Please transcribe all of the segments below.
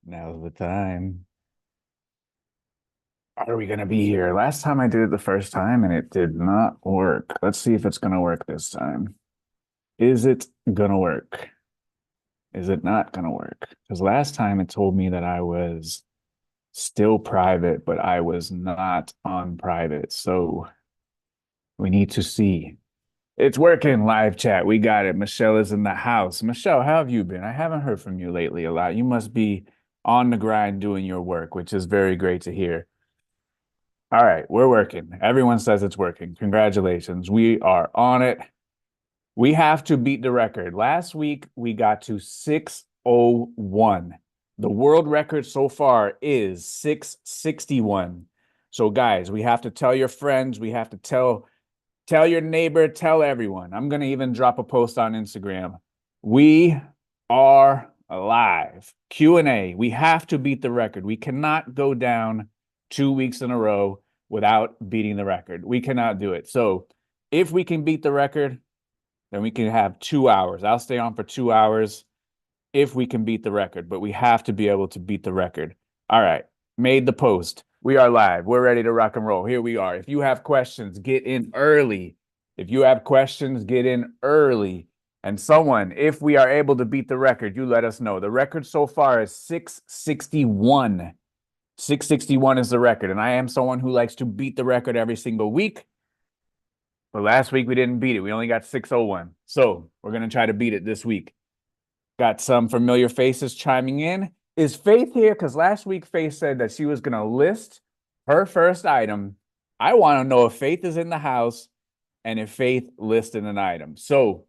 Now's the time. Are we going to be here? Last time I did it the first time and it did not work. Let's see if it's going to work this time. Is it going to work? Is it not going to work? Because last time it told me that I was still private, but I was not on private. So we need to see. It's working, live chat. We got it. Michelle is in the house. Michelle, how have you been? I haven't heard from you lately a lot. You must be on the grind doing your work, which is very great to hear. All right, we're working. Everyone says it's working. Congratulations. We are on it. We have to beat the record. Last week, we got to 601. The world record so far is 661. So, guys, we have to tell your friends. We have to tell your neighbor, tell everyone. I'm going to even drop a post on Instagram. We are alive. Q&A. We have to beat the record. We cannot go down 2 weeks in a row without beating the record. We cannot do it. So if we can beat the record, then we can have 2 hours. I'll stay on for 2 hours if we can beat the record, but we have to be able to beat the record. All right, made the post. We are live. We're ready to rock and roll. Here we are. If you have questions, get in early. If you have questions, get in early. And someone, if we are able to beat the record, you let us know. The record so far is 661. 661 is the record. And I am someone who likes to beat the record every single week. But last week we didn't beat it. We only got 601. So we're going to try to beat it this week. Got some familiar faces chiming in. Is Faith here? Because last week Faith said that she was going to list her first item. I want to know if Faith is in the house and if Faith listed an item. So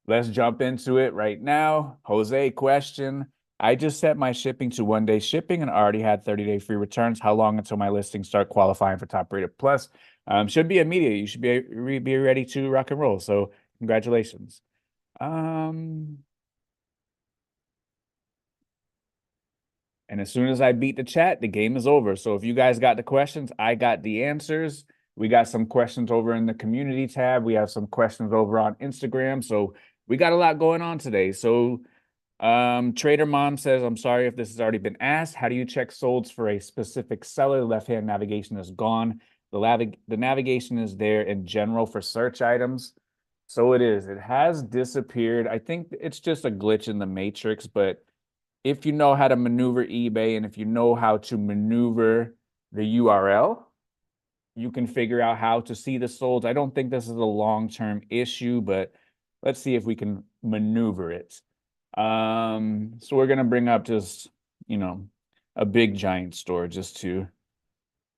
let's jump into it right now. Jose, question. I just set my shipping to 1 day shipping and already had 30-day free returns. How long until my listings start qualifying for Top Rated Plus? Should be immediate. You should be ready to rock and roll. So congratulations. And as soon as I beat the chat, the game is over. So if you guys got the questions, I got the answers. We got some questions over in the community tab. We have some questions over on Instagram. So we got a lot going on today. So Trader Mom says, I'm sorry if this has already been asked. How do you check solds for a specific seller? The left-hand navigation is gone. The navigation is there in general for search items. So it is. It has disappeared. I think it's just a glitch in the matrix, but if you know how to maneuver eBay and if you know how to maneuver the URL, you can figure out how to see the solds. I don't think this is a long-term issue, but let's see if we can maneuver it. So we're going to bring up just, a big giant store just to,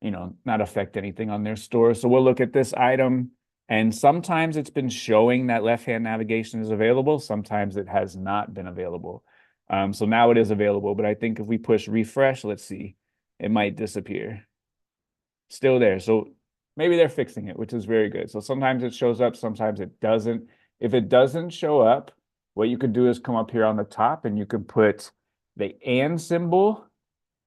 not affect anything on their store. So we'll look at this item. And sometimes it's been showing that left-hand navigation is available. Sometimes it has not been available. So now it is available, but I think if we push refresh, let's see, it might disappear. Still there. So maybe they're fixing it, which is very good. So sometimes it shows up, sometimes it doesn't. If it doesn't show up, what you could do is come up here on the top and you could put the and symbol,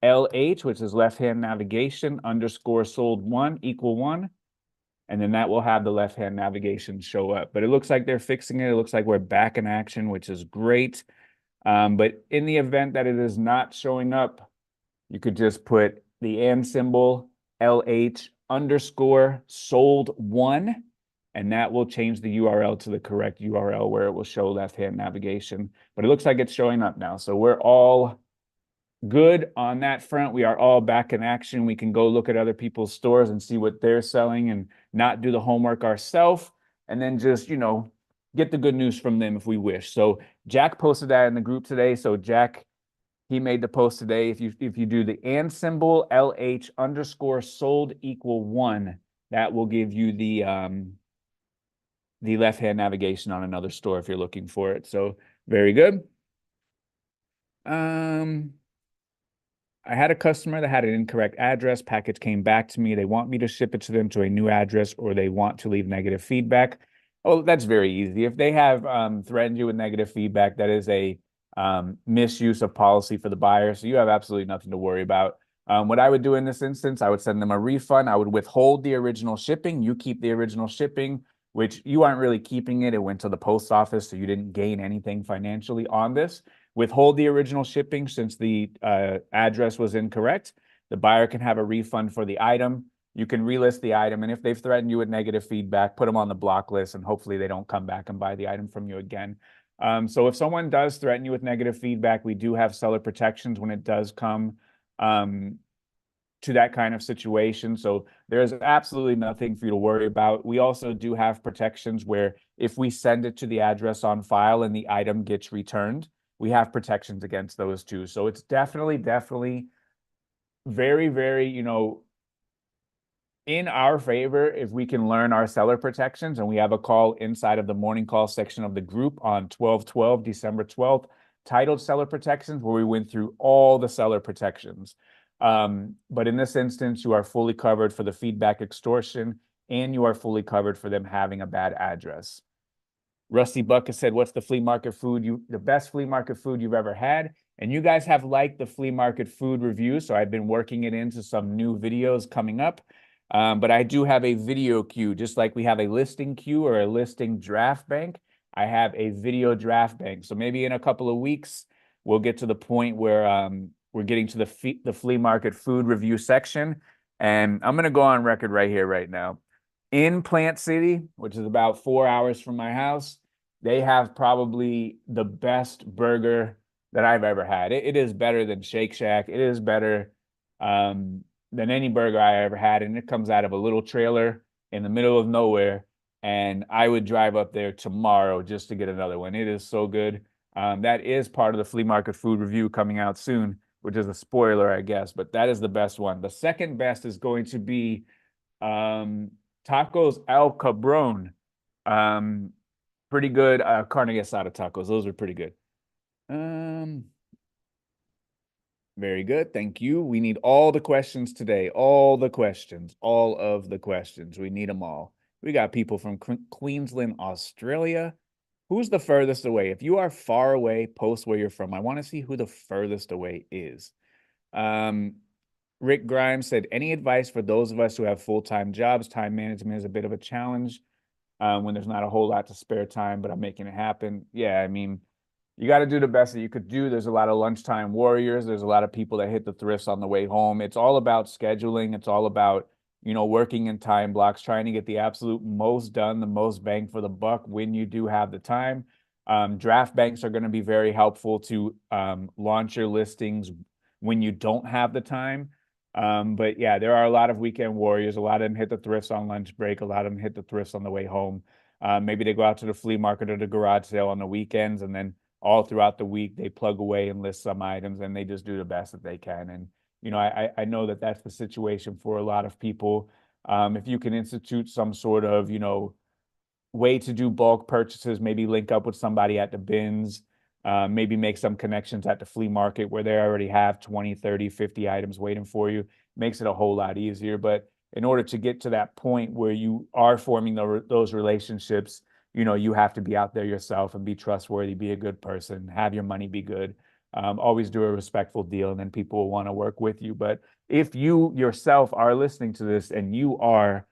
LH, which is left-hand navigation, underscore sold 1 equal 1. And then that will have the left-hand navigation show up. But it looks like they're fixing it. It looks like we're back in action, which is great. But in the event that it is not showing up, you could just put the and symbol, LH underscore sold 1, and that will change the URL to the correct URL where it will show left-hand navigation. But it looks like it's showing up now. So we're all good on that front. We are all back in action. We can go look at other people's stores and see what they're selling and not do the homework ourselves, and then just, get the good news from them if we wish. So Jack posted that in the group today. So Jack, he made the post today. If you do the and symbol, LH underscore sold equal 1, that will give you the left-hand navigation on another store if you're looking for it. So very good. I had a customer that had an incorrect address. Package came back to me. They want me to ship it to them to a new address, or they want to leave negative feedback. Oh, that's very easy. If they have threatened you with negative feedback, that is a misuse of policy for the buyer. So you have absolutely nothing to worry about. What I would do in this instance, I would send them a refund. I would withhold the original shipping. You keep the original shipping, which you aren't really keeping it. It went to the post office, so you didn't gain anything financially on this. withhold the original shipping since the address was incorrect. The buyer can have a refund for the item. You can relist the item, and if they've threatened you with negative feedback, put them on the block list, and hopefully they don't come back and buy the item from you again. So if someone does threaten you with negative feedback, we do have seller protections when it does come to that kind of situation. So there's absolutely nothing for you to worry about. We also do have protections where if we send it to the address on file and the item gets returned, we have protections against those too. So it's definitely very, very, in our favor if we can learn our seller protections. And we have a call inside of the morning call section of the group on 12/12, December 12th, titled Seller Protections, where we went through all the seller protections. But in this instance, you are fully covered for the feedback extortion, and you are fully covered for them having a bad address. Rusty Bucket said, what's the flea market food the best flea market food you've ever had? And you guys have liked the flea market food review, so I've been working it into some new videos coming up. But I do have a video queue, just like we have a listing queue or a listing draft bank. I have a video draft bank. So maybe in a couple of weeks, we'll get to the point where we're getting to the flea market food review section. And I'm going to go on record right here, right now. In Plant City, which is about 4 hours from my house, they have probably the best burger that I've ever had. It is better than Shake Shack. It is better than any burger I ever had. And it comes out of a little trailer in the middle of nowhere. And I would drive up there tomorrow just to get another one. It is so good. That is part of the flea market food review coming out soon, which is a spoiler, I guess. But that is the best one. The second best is going to be Tacos El Cabron. Pretty good carne asada tacos. Those are pretty good. Very good. Thank you. We need all the questions today. All the questions. All of the questions. We need them all. We got people from Queensland, Australia. Who's the furthest away? If you are far away, post where you're from. I want to see who the furthest away is. Rick Grimes said, any advice for those of us who have full-time jobs? Time management is a bit of a challenge when there's not a whole lot to spare time, but I'm making it happen. Yeah, I mean, you got to do the best that you could do. There's a lot of lunchtime warriors. There's a lot of people that hit the thrifts on the way home. It's all about scheduling. It's all about, working in time blocks, trying to get the absolute most done, the most bang for the buck when you do have the time. Draft banks are going to be very helpful to launch your listings when you don't have the time. But yeah, there are a lot of weekend warriors. A lot of them hit the thrifts on lunch break. A lot of them hit the thrifts on the way home. Maybe they go out to the flea market or the garage sale on the weekends, and then all throughout the week they plug away and list some items, and they just do the best that they can. And I know that that's the situation for a lot of people. If you can institute some sort of way to do bulk purchases, maybe link up with somebody at the bins, maybe make some connections at the flea market where they already have 20, 30, 50 items waiting for you, makes it a whole lot easier. But in order to get to that point where you are forming those relationships, you have to be out there yourself and be trustworthy, be a good person, have your money be good. Always do a respectful deal, and then people will want to work with you. But if you yourself are listening to this and you are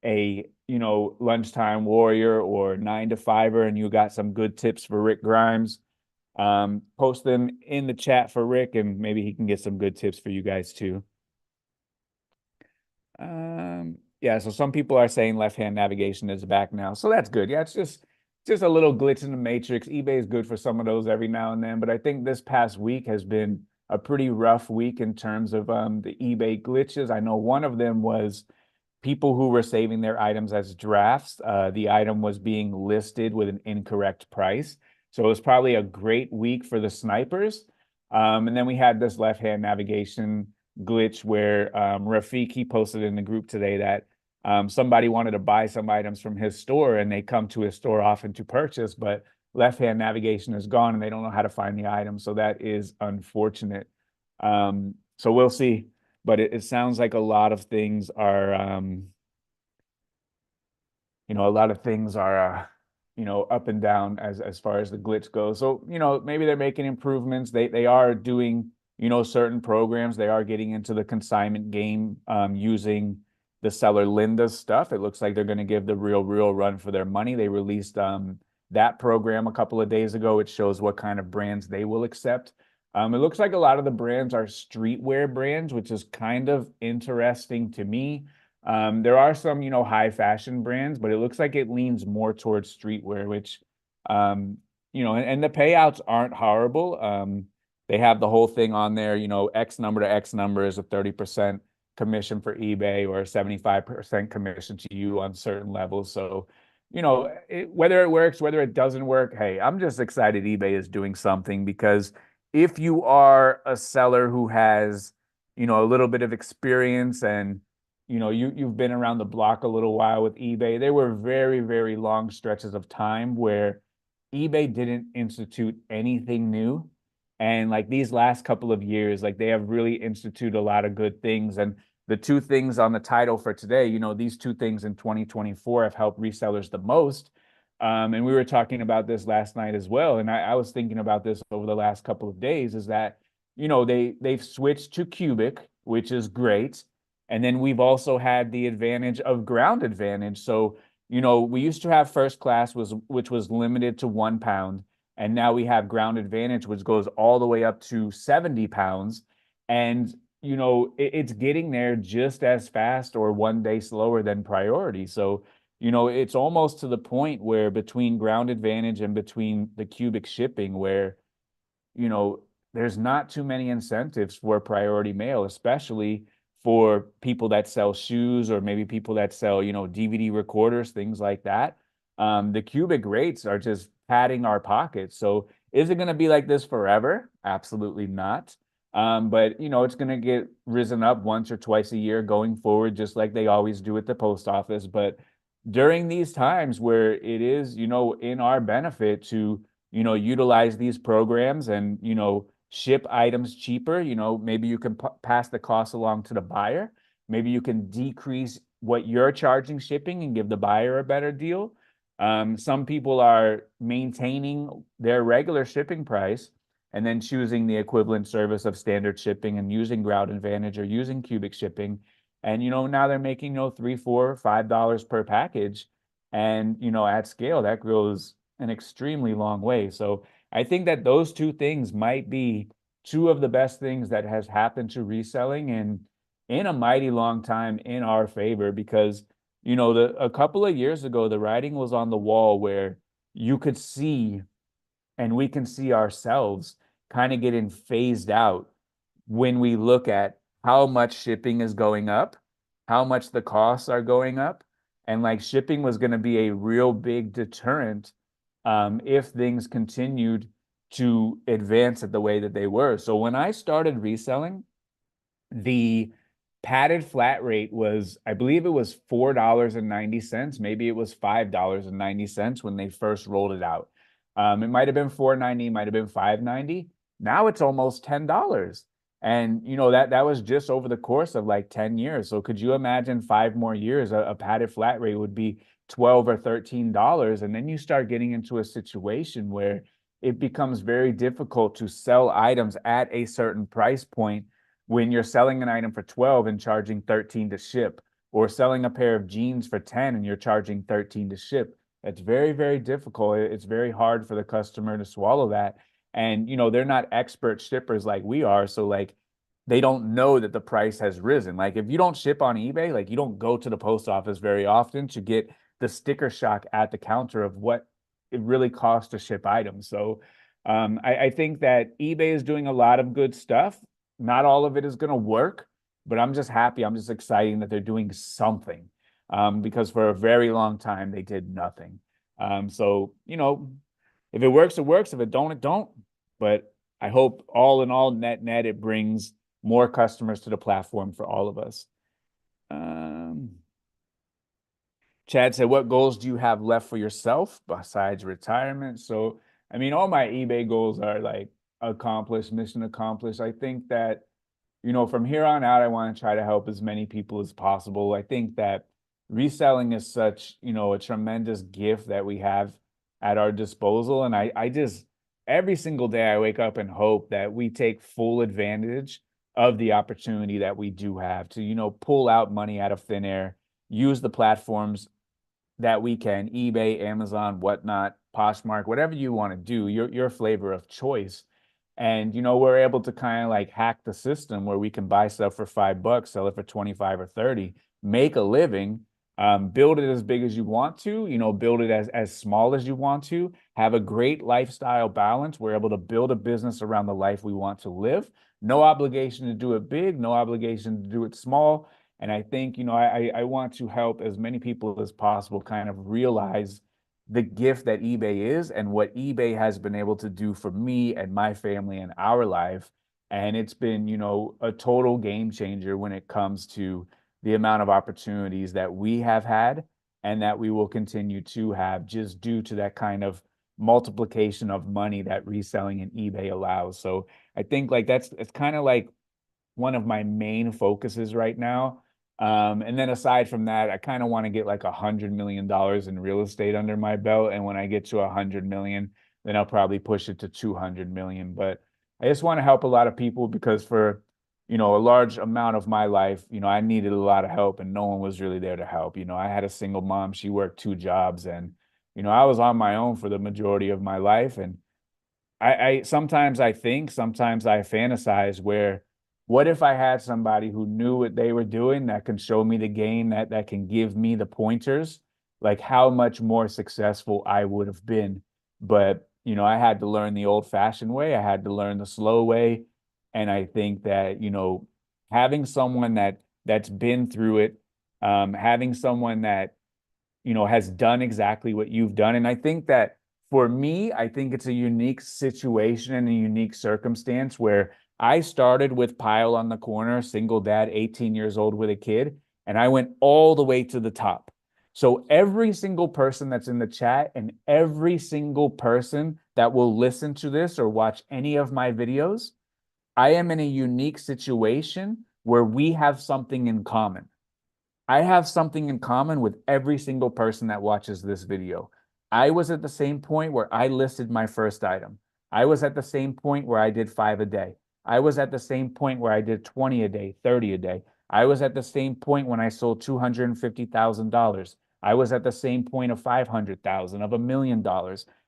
a lunchtime warrior or 9-to-5er and you got some good tips for Rick Grimes, post them in the chat for Rick, and maybe he can get some good tips for you guys too. Yeah, so some people are saying left-hand navigation is back now, so that's good. Yeah, it's just a little glitch in the matrix. eBay is good for some of those every now and then, but I think this past week has been a pretty rough week in terms of the eBay glitches. I know one of them was people who were saving their items as drafts. The item was being listed with an incorrect price. So it was probably a great week for the snipers. And then we had this left-hand navigation glitch where Rafiq, he posted in the group today that somebody wanted to buy some items from his store, and they come to his store often to purchase, but left-hand navigation is gone and they don't know how to find the item. So that is unfortunate. So we'll see. But it sounds like a lot of things are, up and down as far as the glitch goes. So, maybe they're making improvements. They are doing, certain programs. They are getting into the consignment game using the seller Linda's stuff. It looks like they're going to give the real run for their money. They released that program a couple of days ago. It shows what kind of brands they will accept. It looks like a lot of the brands are streetwear brands, which is kind of interesting to me. There are some, high fashion brands, but it looks like it leans more towards streetwear, which, and the payouts aren't horrible. They have the whole thing on there, X number to X number is a 30% commission for eBay or 75% commission to you on certain levels. So, whether it works, whether it doesn't work, hey, I'm just excited eBay is doing something, because if you are a seller who has, a little bit of experience, and you've been around the block a little while with eBay, there were very, very long stretches of time where eBay didn't institute anything new. And like these last couple of years, like they have really instituted a lot of good things. And the two things on the title for today, these two things in 2024 have helped resellers the most. And we were talking about this last night as well. And I was thinking about this over the last couple of days, is that, they've switched to cubic, which is great. And then we've also had the advantage of ground advantage. So, we used to have first class, which was limited to 1 pound. And now we have ground advantage, which goes all the way up to 70 pounds. And, it's getting there just as fast or 1 day slower than priority. So, it's almost to the point where between ground advantage and between the cubic shipping, where, you know, there's not too many incentives for priority mail, especially for people that sell shoes, or maybe people that sell, DVD recorders, things like that. The cubic rates are just padding our pockets. So is it going to be like this forever? Absolutely not. But it's going to get risen up once or twice a year going forward, just like they always do at the post office. But during these times where it is, in our benefit to, utilize these programs and, ship items cheaper, maybe you can pass the cost along to the buyer. Maybe you can decrease what you're charging shipping and give the buyer a better deal. Some people are maintaining their regular shipping price and then choosing the equivalent service of standard shipping and using Ground Advantage or using cubic shipping. And, now they're making, $3, $4, $5 per package. And, at scale, that grows an extremely long way. So I think that those two things might be two of the best things that has happened to reselling in a mighty long time in our favor, because, a couple of years ago, the writing was on the wall where you could see, and we can see ourselves kind of getting phased out when we look at how much shipping is going up, how much the costs are going up. And like shipping was going to be a real big deterrent if things continued to advance at the way that they were. So when I started reselling, the padded flat rate was, I believe it was $4.90. Maybe it was $5.90 when they first rolled it out. It might have been $4.90, might have been $5.90. Now it's almost $10. And that was just over the course of like 10 years. So could you imagine 5 more years, a padded flat rate would be $12 or $13. And then you start getting into a situation where it becomes very difficult to sell items at a certain price point when you're selling an item for 12 and charging 13 to ship, or selling a pair of jeans for 10 and you're charging 13 to ship. It's very, very difficult. It's very hard for the customer to swallow that. And, they're not expert shippers like we are. So like, they don't know that the price has risen. Like if you don't ship on eBay, like you don't go to the post office very often to get the sticker shock at the counter of what it really costs to ship items. So I think that eBay is doing a lot of good stuff. Not all of it is going to work, but I'm just happy. I'm just excited that they're doing something, because for a very long time they did nothing. So, if it works, it works. If it don't, it don't. But I hope all in all, net, it brings more customers to the platform for all of us. Chad said, what goals do you have left for yourself besides retirement? So, I mean, all my eBay goals are like accomplished, mission accomplished. I think that, from here on out, I want to try to help as many people as possible. I think that reselling is such, a tremendous gift that we have at our disposal. And I just, every single day I wake up and hope that we take full advantage of the opportunity that we do have to, pull out money out of thin air, use the platforms that we can, eBay, Amazon, whatnot, Poshmark, whatever you want to do, your flavor of choice. And we're able to kind of like hack the system where we can buy stuff for $5, sell it for 25 or 30, make a living, build it as big as you want to, build it as small as you want to, have a great lifestyle balance. We're able to build a business around the life we want to live. No obligation to do it big, no obligation to do it small. And I think, I want to help as many people as possible kind of realize the gift that eBay is and what eBay has been able to do for me and my family and our life. And it's been, a total game changer when it comes to the amount of opportunities that we have had and that we will continue to have just due to that kind of multiplication of money that reselling and eBay allows. So I think like it's kind of like one of my main focuses right now. And then aside from that, I kind of want to get like $100 million in real estate under my belt. And when I get to 100 million, then I'll probably push it to 200 million. But I just want to help a lot of people because for, a large amount of my life, I needed a lot of help and no one was really there to help. I had a single mom, she worked 2 jobs and, I was on my own for the majority of my life. And I sometimes I think, sometimes I fantasize where what if I had somebody who knew what they were doing that can show me the game, that can give me the pointers, like how much more successful I would have been. But, I had to learn the old-fashioned way. I had to learn the slow way. And I think that, having someone that's been through it, having someone that has done exactly what you've done. And I think that for me, I think it's a unique situation and a unique circumstance where I started with Pile on the corner, single dad, 18 years old with a kid, and I went all the way to the top. So every single person that's in the chat and every single person that will listen to this or watch any of my videos, I am in a unique situation where we have something in common. I have something in common with every single person that watches this video. I was at the same point where I listed my first item. I was at the same point where I did 5 a day. I was at the same point where I did 20 a day, 30 a day. I was at the same point when I sold $250,000. I was at the same point of 500,000, of $1 million.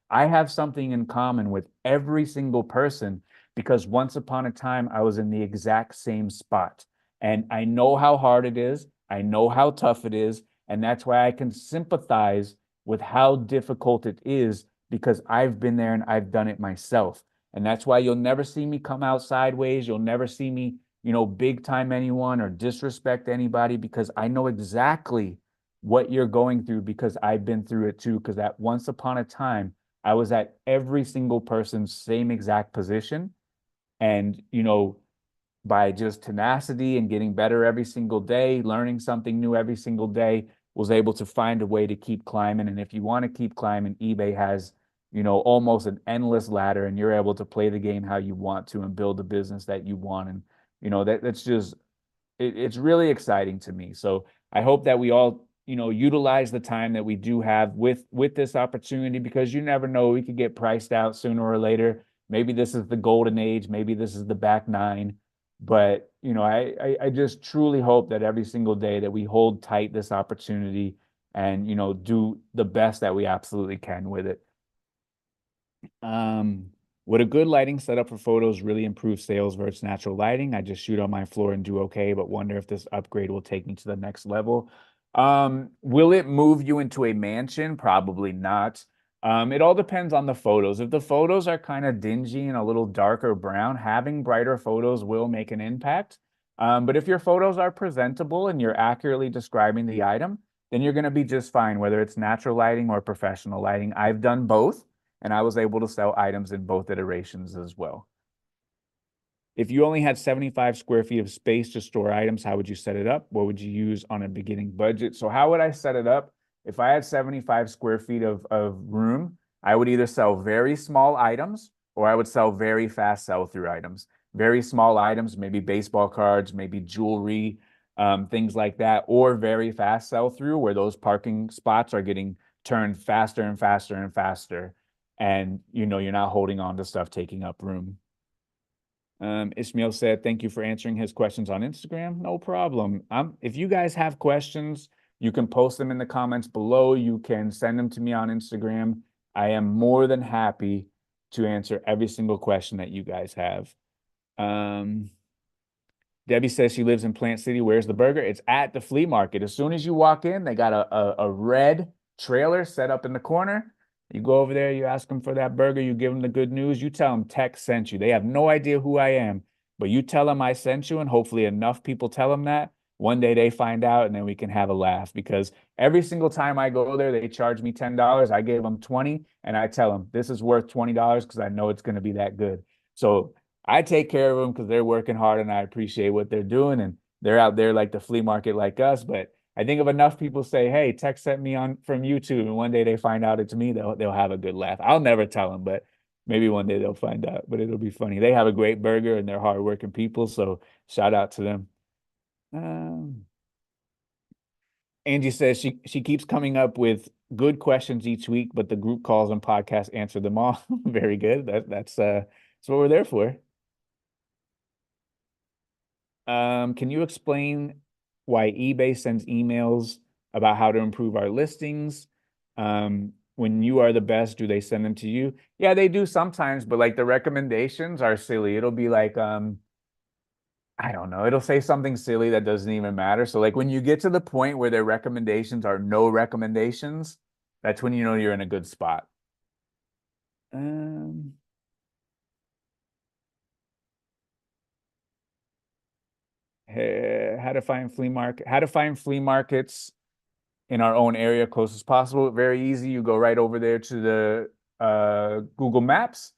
I have something in common with every single person because once upon a time I was in the exact same spot. And I know how hard it is. I know how tough it is. And that's why I can sympathize with how difficult it is because I've been there and I've done it myself. And that's why you'll never see me come out sideways. You'll never see me, big time anyone or disrespect anybody because I know exactly what you're going through because I've been through it too. Because at once upon a time, I was at every single person's same exact position. And, by just tenacity and getting better every single day, learning something new every single day, was able to find a way to keep climbing. And if you want to keep climbing, eBay has, almost an endless ladder and you're able to play the game how you want to and build the business that you want. And, that's just it's really exciting to me. So I hope that we all, utilize the time that we do have with this opportunity because you never know, we could get priced out sooner or later. Maybe this is the golden age, maybe this is the back nine. But I just truly hope that every single day that we hold tight this opportunity and do the best that we absolutely can with it. Would a good lighting setup for photos really improve sales versus natural lighting? I just shoot on my floor and do okay, but wonder if this upgrade will take me to the next level. Will it move you into a mansion? Probably not. It all depends on the photos. If the photos are kind of dingy and a little darker brown, having brighter photos will make an impact. But if your photos are presentable and you're accurately describing the item, then you're going to be just fine, whether it's natural lighting or professional lighting. I've done both and I was able to sell items in both iterations as well. If you only had 75 square feet of space to store items, how would you set it up? What would you use on a beginning budget? So how would I set it up? If I had 75 square feet of room, I would either sell very small items or I would sell very fast sell-through items. Very small items, maybe baseball cards, maybe jewelry, things like that, or very fast sell-through where those parking spots are getting turned faster and faster and faster. And you're not holding on to stuff taking up room. Ismail said, thank you for answering his questions on Instagram. No problem. If you guys have questions, You can post them in the comments below. You can send them to me on Instagram. I am more than happy to answer every single question that you guys have. Debbie says she lives in Plant City. Where's the burger? It's at the flea market. As soon as you walk in, they got a red trailer set up in the corner. You go over there, you ask them for that burger, you give them the good news, you tell them Tech sent you. They have no idea who I am, but you tell them I sent you, and hopefully enough people tell them that. One day they find out, and then we can have a laugh, because every single time I go there, they charge me $10. I gave them 20, and I tell them this is worth $20 because I know it's going to be that good. So I take care of them because they're working hard and I appreciate what they're doing. And they're out there like the flea market like us. But I think if enough people say, hey, Tech sent me on from YouTube, and one day they find out it's me, they'll have a good laugh. I'll never tell them, but maybe one day they'll find out. But it'll be funny. They have a great burger and they're hardworking people. So shout out to them. Angie says she keeps coming up with good questions each week, but the group calls and podcasts answer them all. Very good. That's what we're there for. Can you explain why eBay sends emails about how to improve our listings? When you are the best, do they send them to you? Yeah, they do sometimes, but like the recommendations are silly. It'll be like, I don't know, it'll say something silly that doesn't even matter. So like when you get to the point where their recommendations are no recommendations, that's when you know you're in a good spot. How to find flea markets in our own area close as possible. Very easy. You go right over there to the Google Maps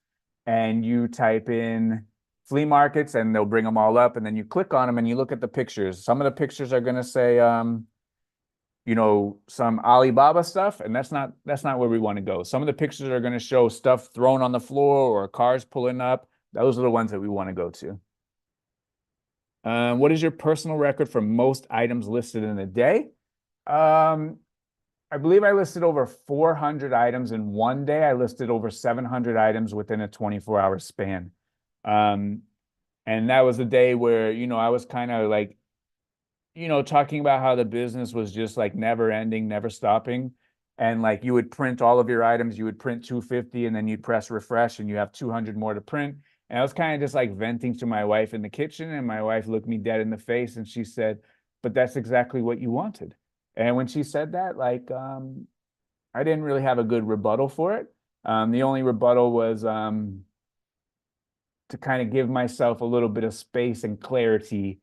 and you type in flea markets and they'll bring them all up, and then you click on them and you look at the pictures. Some of the pictures are going to say some Alibaba stuff, and that's not where we want to go. Some of the pictures are going to show stuff thrown on the floor or cars pulling up. Those are the ones that we want to go to. What is your personal record for most items listed in a day? I believe I listed over 400 items in one day. I listed over 700 items within a 24-hour span. And that was a day where, I was kind of like, talking about how the business was just like never ending, never stopping. And like you would print all of your items, you would print 250 and then you'd press refresh and you have 200 more to print. And I was kind of just like venting to my wife in the kitchen, and my wife looked me dead in the face and she said, but that's exactly what you wanted. And when she said that, like, I didn't really have a good rebuttal for it. The only rebuttal was to kind of give myself a little bit of space and clarity,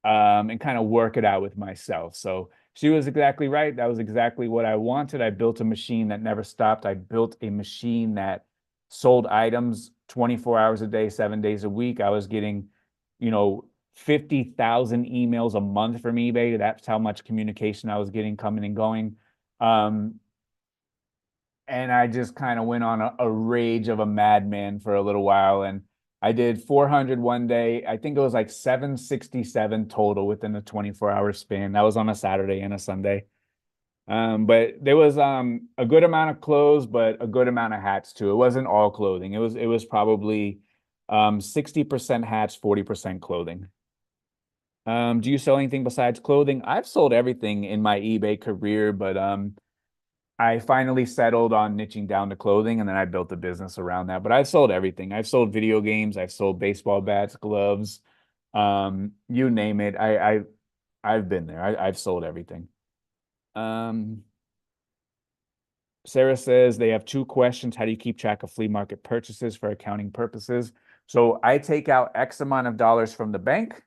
and kind of work it out with myself. So she was exactly right. That was exactly what I wanted. I built a machine that never stopped. I built a machine that sold items 24 hours a day, 7 days a week. I was getting, 50,000 emails a month from eBay. That's how much communication I was getting coming and going. And I just kind of went on a rage of a madman for a little while. And I did 400 one day. I think it was like 767 total within a 24-hour span. That was on a Saturday and a Sunday. But there was a good amount of clothes, but a good amount of hats too. It wasn't all clothing. It was probably 60% hats, 40% clothing. Do you sell anything besides clothing? I've sold everything in my eBay career, but I finally settled on niching down to clothing, and then I built a business around that. But I've sold everything. I've sold video games. I've sold baseball bats, gloves, you name it. I've been there. I've sold everything. Sarah says they have two questions. How do you keep track of flea market purchases for accounting purposes? So I take out X amount of dollars from the bank.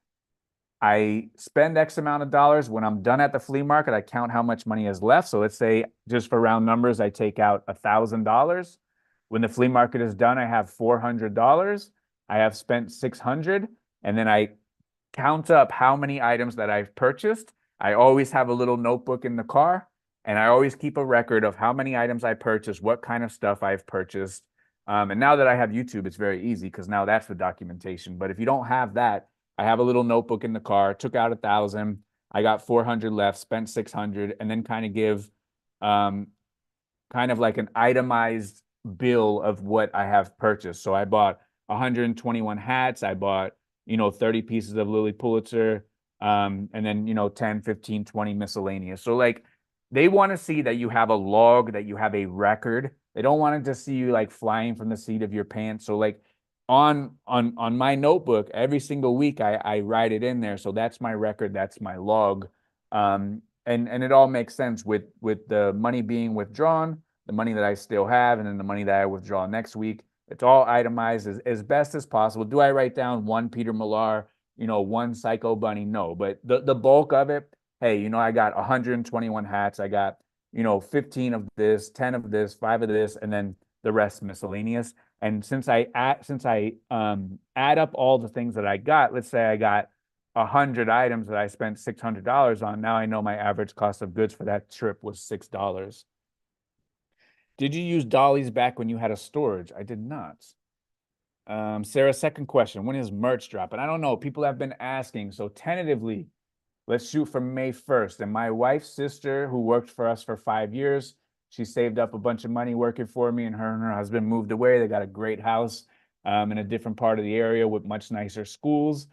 I spend X amount of dollars. When I'm done at the flea market, I count how much money is left. So let's say, just for round numbers, I take out $1,000. When the flea market is done, I have $400. I have spent 600, and then I count up how many items that I've purchased. I always have a little notebook in the car, and I always keep a record of how many items I purchased, what kind of stuff I've purchased. And now that I have YouTube, it's very easy because now that's the documentation. But if you don't have that, I have a little notebook in the car, took out 1,000, I got 400 left, spent 600, and then kind of give kind of like an itemized bill of what I have purchased. So I bought 121 hats. I bought, 30 pieces of Lilly Pulitzer And then, 10, 15, 20 miscellaneous. So like they want to see that you have a log, that you have a record. They don't want to just see you like flying from the seat of your pants. So like on my notebook, every single week I write it in there. So that's my record, that's my log. And it all makes sense with the money being withdrawn, the money that I still have, and then the money that I withdraw next week. It's all itemized as best as possible. Do I write down one Peter Millar, one Psycho Bunny? No, but the bulk of it, hey, I got 121 hats. I got, 15 of this, 10 of this, 5 of this, and then the rest miscellaneous. And since I add up all the things that I got, let's say I got 100 items that I spent $600 on. Now I know my average cost of goods for that trip was $6. Did you use dollies back when you had a storage? I did not. Sarah, second question. When is merch dropping? I don't know. People have been asking. So tentatively, let's shoot for May 1st. And my wife's sister, who worked for us for 5 years, she saved up a bunch of money working for me, and her husband moved away. They got a great house in a different part of the area with much nicer schools.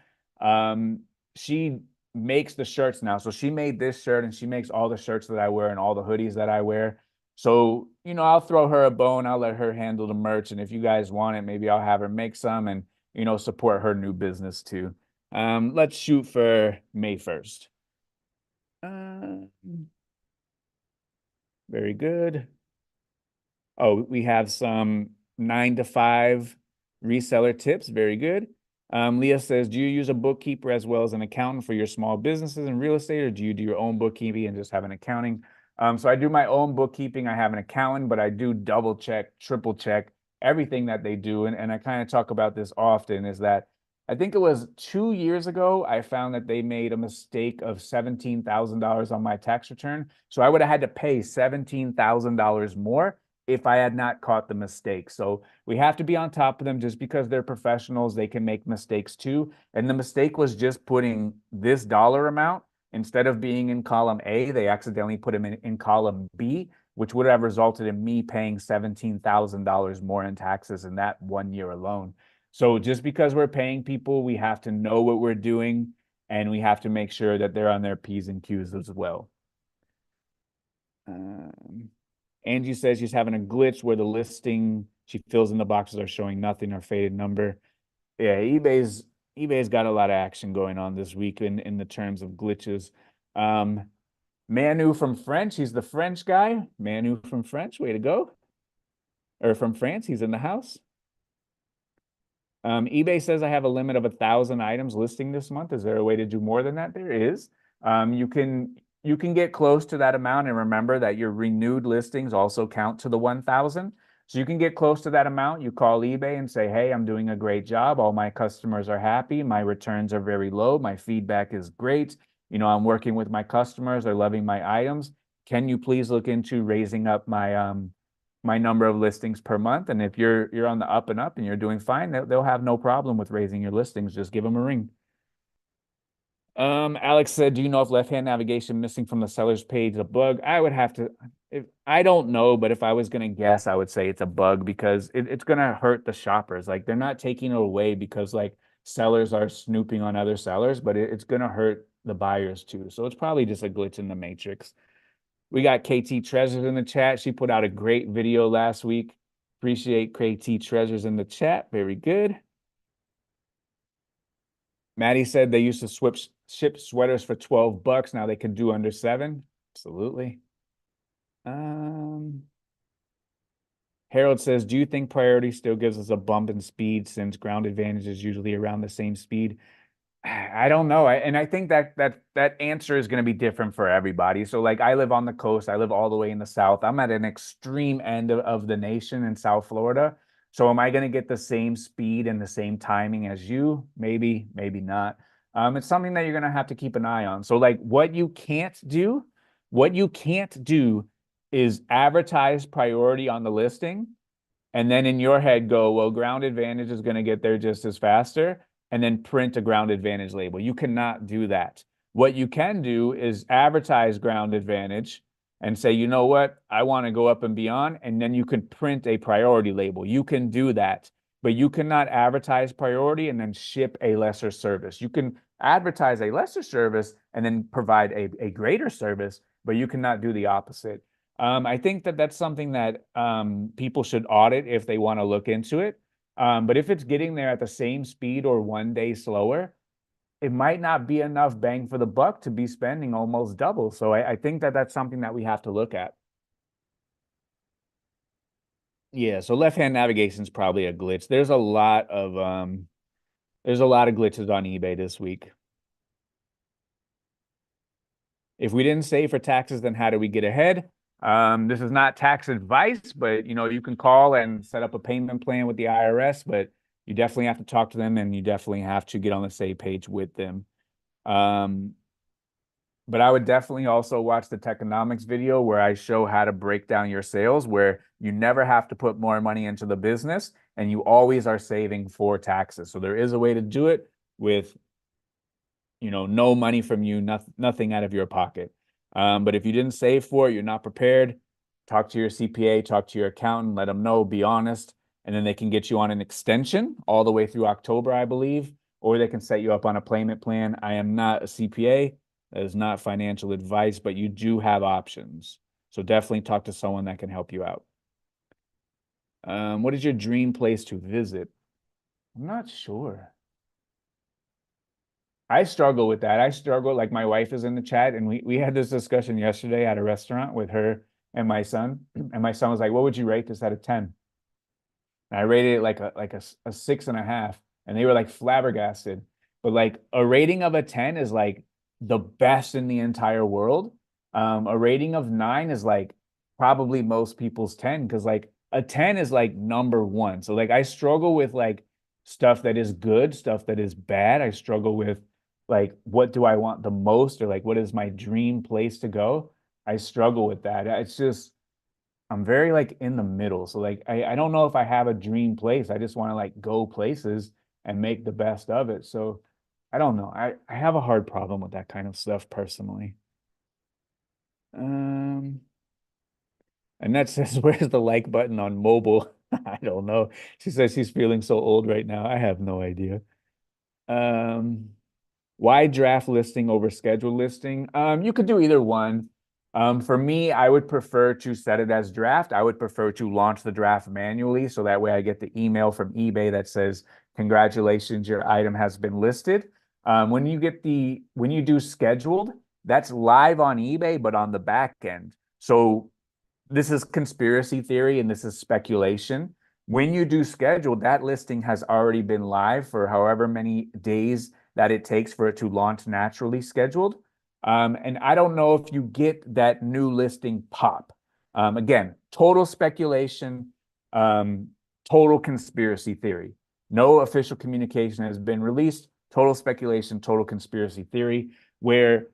She makes the shirts now. So she made this shirt, and she makes all the shirts that I wear and all the hoodies that I wear. So, I'll throw her a bone. I'll let her handle the merch. And if you guys want it, maybe I'll have her make some and, support her new business too. Let's shoot for May 1st. Very good. Oh, we have some 9 to 5 reseller tips. Very good. Leah says, do you use a bookkeeper as well as an accountant for your small businesses and real estate, or do you do your own bookkeeping and just have an accounting? So I do my own bookkeeping. I have an accountant, but I do double check, triple check everything that they do. And I kind of talk about this often, is that I think it was 2 years ago, I found that they made a mistake of $17,000 on my tax return. So I would have had to pay $17,000 more if I had not caught the mistake. So we have to be on top of them. Just because they're professionals, they can make mistakes too. And the mistake was just putting this dollar amount, instead of being in column A, they accidentally put them in column B, which would have resulted in me paying $17,000 more in taxes in that 1 year alone. So just because we're paying people, we have to know what we're doing, and we have to make sure that they're on their P's and Q's as well. Angie says she's having a glitch where the listing she fills in the boxes are showing nothing or faded number. Yeah, eBay's got a lot of action going on this week in the terms of glitches. Manu from French, he's the French guy. Manu from French, way to go. Or from France, he's in the house. eBay says I have a limit of 1,000 items listing this month. Is there a way to do more than that? There is. You can get close to that amount, and remember that your renewed listings also count to the 1,000. So you can get close to that amount. You call eBay and say, hey, I'm doing a great job. All my customers are happy. My returns are very low. My feedback is great. I'm working with my customers. They're loving my items. Can you please look into raising up my number of listings per month? And if you're on the up and up and you're doing fine, they'll have no problem with raising your listings. Just give them a ring. Alex said, do you know if left-hand navigation missing from the seller's page is a bug? I don't know, but if I was going to guess, I would say it's a bug, because it's going to hurt the shoppers. Like, they're not taking it away because like sellers are snooping on other sellers, but it's going to hurt the buyers too. So it's probably just a glitch in the matrix. We got KT Treasures in the chat. She put out a great video last week. Appreciate KT Treasures in the chat. Very good. Maddie said they used to ship sweaters for $12. Now they can do under 7. Absolutely. Harold says, do you think priority still gives us a bump in speed since ground advantage is usually around the same speed? I don't know. And I think that answer is going to be different for everybody. So like, I live on the coast. I live all the way in the South. I'm at an extreme end of the nation in South Florida. So am I going to get the same speed and the same timing as you? Maybe, maybe not. It's something that you're going to have to keep an eye on. So like, what you can't do is advertise priority on the listing, and then in your head go, well, ground advantage is going to get there just as faster, and then print a ground advantage label. You cannot do that. What you can do is advertise ground advantage and say, you know what, I want to go up and beyond, and then you can print a priority label. You can do that, but you cannot advertise priority and then ship a lesser service. You can advertise a lesser service and then provide a greater service, but you cannot do the opposite. I think that that's something that people should audit if they want to look into it. But if it's getting there at the same speed or 1 day slower, it might not be enough bang for the buck to be spending almost double. So I think that that's something that we have to look at. Yeah, so left-hand navigation is probably a glitch. There's a lot of glitches on eBay this week. If we didn't save for taxes, then how do we get ahead? This is not tax advice, but you can call and set up a payment plan with the IRS, but you definitely have to talk to them and you definitely have to get on the same page with them. But I would definitely also watch the Techonomics video where I show how to break down your sales, where you never have to put more money into the business and you always are saving for taxes. So there is a way to do it with no money from you, nothing out of your pocket. But if you didn't save for it, you're not prepared, talk to your CPA, talk to your accountant, let them know, be honest, and then they can get you on an extension all the way through October, I believe, or they can set you up on a payment plan. I am not a CPA. That is not financial advice, but you do have options. So definitely talk to someone that can help you out. What is your dream place to visit? I'm not sure. I struggle with that. I struggle, like my wife is in the chat, and we had this discussion yesterday at a restaurant with her and my son. And my son was like, "What would you rate this out of 10?" And I rated it like a 6.5, and they were like flabbergasted. But like a rating of a 10 is like the best in the entire world. A rating of 9 is like probably most people's 10, because like a 10 is like number one. So like I struggle with like stuff that is good, stuff that is bad. I struggle with like what do I want the most, or like what is my dream place to go. I struggle with that. It's just I'm very like in the middle. So like I don't know if I have a dream place. I just want to like go places and make the best of it. So I don't know. I have a hard problem with that kind of stuff personally. Um and that says, where's the like button on mobile? I don't know. She says she's feeling so old right now. I have no idea. Um Why draft listing over scheduled listing? You could do either one. For me, I would prefer to set it as draft. I would prefer to launch the draft manually, so that way I get the email from eBay that says, "Congratulations, your item has been listed." When you do scheduled, that's live on eBay, but on the back end. So this is conspiracy theory and this is speculation. When you do scheduled, that listing has already been live for however many days that it takes for it to launch naturally scheduled. And I don't know if you get that new listing pop. Again, total speculation, um, total conspiracy theory. No official communication has been released. Total speculation, total conspiracy theory, where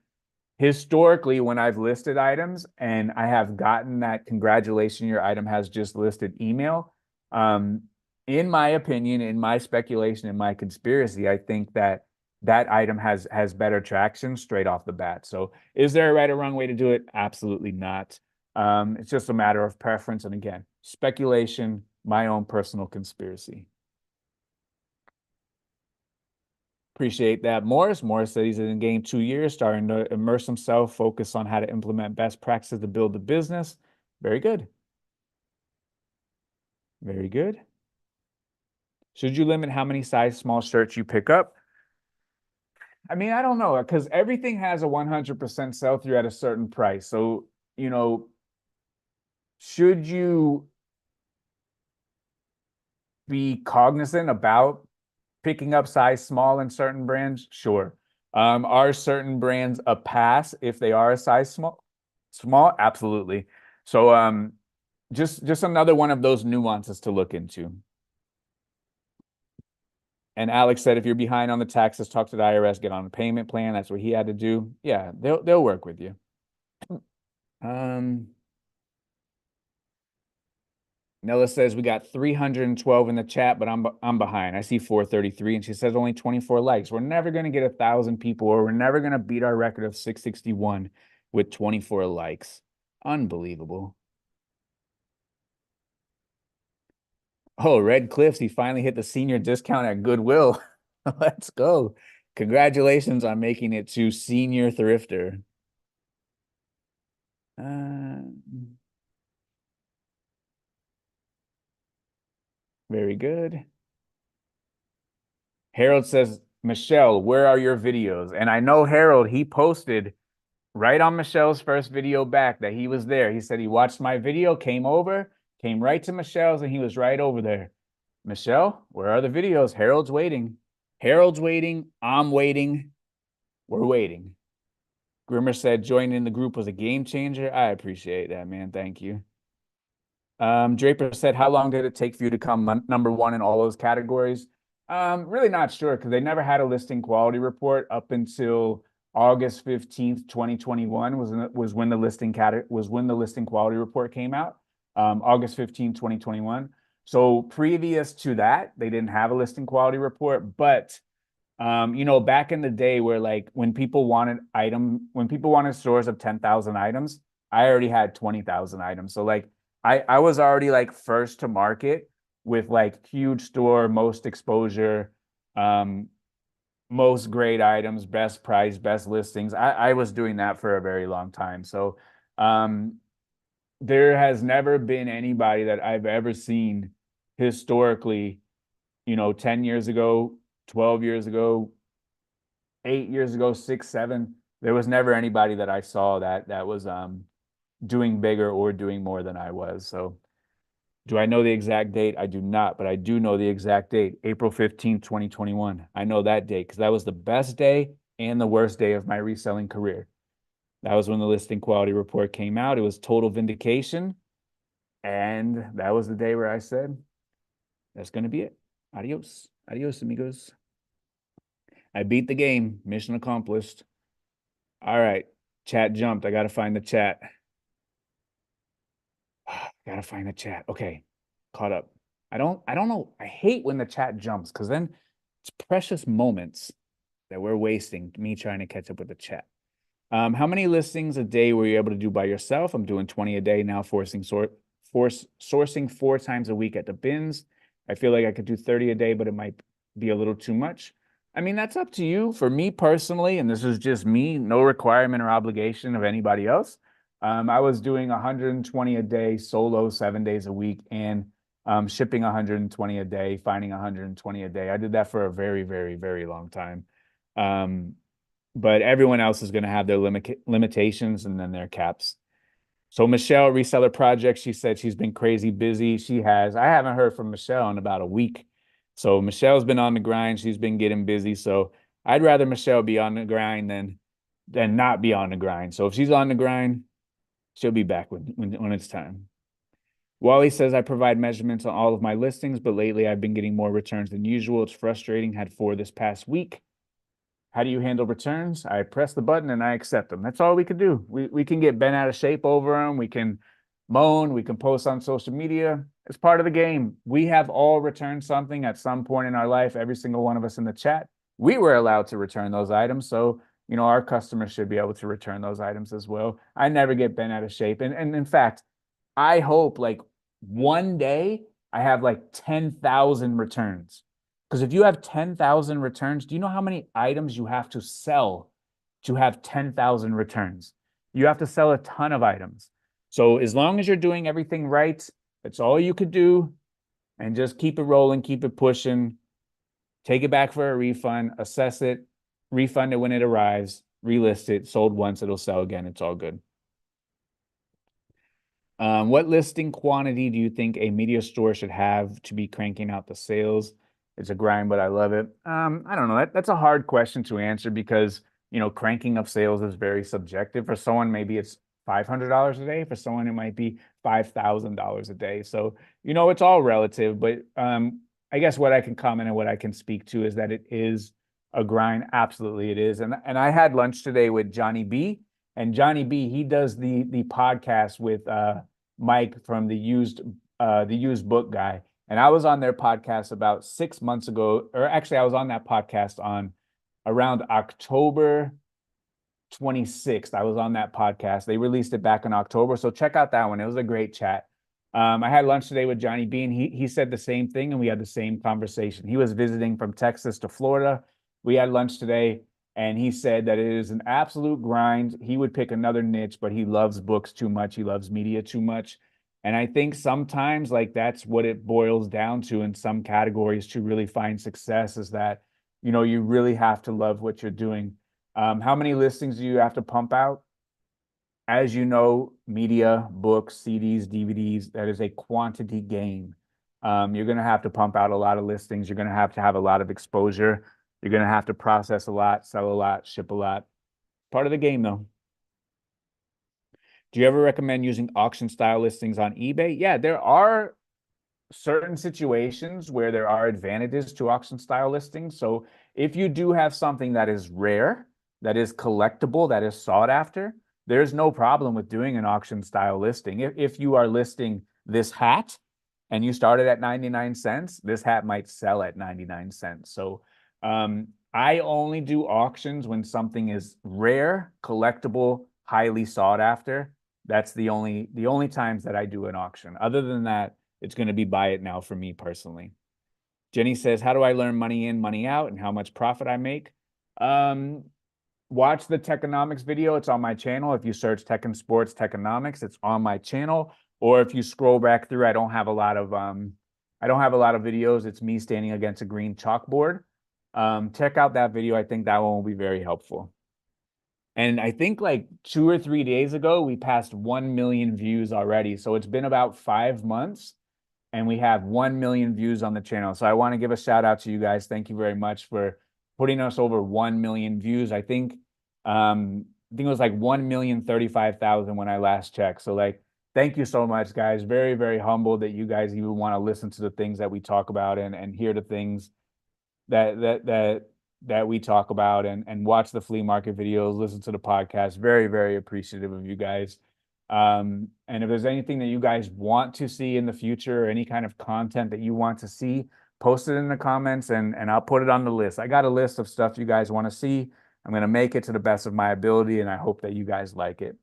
historically, when I've listed items and I have gotten that congratulations, your item has just listed email, um, in my opinion, in my speculation, in my conspiracy, I think that that item has better traction straight off the bat. So is there a right or wrong way to do it? Absolutely not. It's just a matter of preference. And again, speculation, my own personal conspiracy. Appreciate that, Morris. Morris said he's in the game 2 years, starting to immerse himself, focus on how to implement best practices to build the business. Very good. Very good. Should you limit how many size small shirts you pick up? I mean, I don't know, because everything has a 100% sell through at a certain price. So, should you be cognizant about picking up size small in certain brands? Sure. Are certain brands a pass if they are a size small? Small, absolutely. So just another one of those nuances to look into. And Alex said if you're behind on the taxes, talk to the IRS, get on a payment plan. That's what he had to do. Yeah, they'll work with you. Um Nella says we got 312 in the chat, but I'm behind. I see 433, and she says only 24 likes. We're never gonna get 1,000 people, or we're never gonna beat our record of 661 with 24 likes. Unbelievable. Oh, Red Cliffs, he finally hit the senior discount at Goodwill. Let's go. Congratulations on making it to senior thrifter. Uh, very good. Harold says, Michelle, where are your videos? And I know Harold, he posted right on Michelle's first video back that he was there. He said he watched my video, came over, came right to Michelle's, and he was right over there. Michelle, where are the videos? Harold's waiting. Harold's waiting. I'm waiting. We're waiting. Grimmer said joining the group was a game changer. I appreciate that, man. Thank you. Draper said, how long did it take for you to come number one in all those categories? Really not sure because they never had a listing quality report up until August 15th, 2021 was when the listing quality report came out. August 15th, 2021. So previous to that, they didn't have a listing quality report, but back in the day where like when people wanted stores of 10,000 items, I already had 20,000 items. So like I was already like first to market with like huge store, most exposure, most great items, best price, best listings. I was doing that for a very long time. So there has never been anybody that I've ever seen historically, 10 years ago, 12 years ago, 8 years ago, 6, 7. There was never anybody that I saw that was doing bigger or doing more than I was. So do I know the exact date? I do not, but I do know the exact date, April 15th, 2021. I know that date because that was the best day and the worst day of my reselling career. That was when the listing quality report came out. It was total vindication. And that was the day where I said, that's going to be it. Adios. Adios, amigos. I beat the game. Mission accomplished. All right. Chat jumped. I got to find the chat. Gotta find the chat. Okay. Caught up. I don't know. I hate when the chat jumps because then it's precious moments that we're wasting me trying to catch up with the chat. How many listings a day were you able to do by yourself? I'm doing 20 a day now, sourcing 4 times a week at the bins. I feel like I could do 30 a day, but it might be a little too much. I mean, that's up to you. For me personally, and this is just me, no requirement or obligation of anybody else. I was doing 120 a day solo 7 days a week and shipping 120 a day, finding 120 a day. I did that for a very, very, very long time. But everyone else is going to have their limitations and then their caps. So Michelle, reseller project, she said she's been crazy busy. She has. I haven't heard from Michelle in about a week. So Michelle's been on the grind. She's been getting busy. So I'd rather Michelle be on the grind than not be on the grind. So if she's on the grind, she'll be back when it's time. Wally says, I provide measurements on all of my listings, but lately I've been getting more returns than usual. It's frustrating. Had 4 this past week. How do you handle returns? I press the button and I accept them. That's all we can do. We can get bent out of shape over them. We can moan. We can post on social media. It's part of the game. We have all returned something at some point in our life. Every single one of us in the chat. We were allowed to return those items. So, our customers should be able to return those items as well. I never get bent out of shape. And in fact, I hope like one day I have like 10,000 returns. Because if you have 10,000 returns, do you know how many items you have to sell to have 10,000 returns? You have to sell a ton of items. So as long as you're doing everything right, that's all you could do. And just keep it rolling, keep it pushing, take it back for a refund, assess it, refund it when it arrives, relist it, sold once, it'll sell again. It's all good. What listing quantity do you think a media store should have to be cranking out the sales? It's a grind, but I love it. I don't know. That's a hard question to answer because, cranking up sales is very subjective. For someone, maybe it's $500 a day. For someone, it might be $5,000 a day. So, it's all relative. But I guess what I can comment and what I can speak to is that it is a grind. Absolutely, it is. And I had lunch today with Johnny B. And Johnny B, he does the podcast with Mike from the used book guy. And I was on their podcast about 6 months ago, or actually I was on that podcast on around October 26th. I was on that podcast. They released it back in October. So check out that one. It was a great chat. I had lunch today with Johnny B, and he said the same thing, and we had the same conversation. He was visiting from Texas to Florida. we had lunch today, and he said that it is an absolute grind. He would pick another niche, but he loves books too much. He loves media too much. And I think sometimes like that's what it boils down to in some categories to really find success is that, you really have to love what you're doing. How many listings do you have to pump out? As you know, media, books, CDs, DVDs, that is a quantity game. You're going to have to pump out a lot of listings. You're going to have a lot of exposure. You're going to have to process a lot, sell a lot, ship a lot. Part of the game, though. Do you ever recommend using auction style listings on eBay? Yeah, there are certain situations where there are advantages to auction style listings. So if you do have something that is rare, that is collectible, that is sought after, there's no problem with doing an auction style listing. If you are listing this hat and you started at 99 cents, this hat might sell at 99 cents. So I only do auctions when something is rare, collectible, highly sought after. That's the only times that I do an auction. Other than that, it's going to be buy it now for me personally. Jenny says, how do I learn money in, money out, and how much profit I make? Watch the Techonomics video. It's on my channel. If you search Tech and Sports Techonomics, it's on my channel. Or if you scroll back through, I don't have a lot of videos. It's me standing against a green chalkboard. Check out that video. I think that one will be very helpful. And I think like 2 or 3 days ago, we passed 1 million views already. So it's been about 5 months and we have 1 million views on the channel. So I want to give a shout out to you guys. Thank you very much for putting us over 1 million views. I think it was like 1,035,000 when I last checked. So like, thank you so much, guys. Very, very humbled that you guys even want to listen to the things that we talk about and hear the things that we talk about and watch the flea market videos, listen to the podcast. Very, very appreciative of you guys. And if there's anything that you guys want to see in the future or any kind of content that you want to see, post it in the comments and I'll put it on the list. I got a list of stuff you guys want to see. I'm going to make it to the best of my ability, and I hope that you guys like it.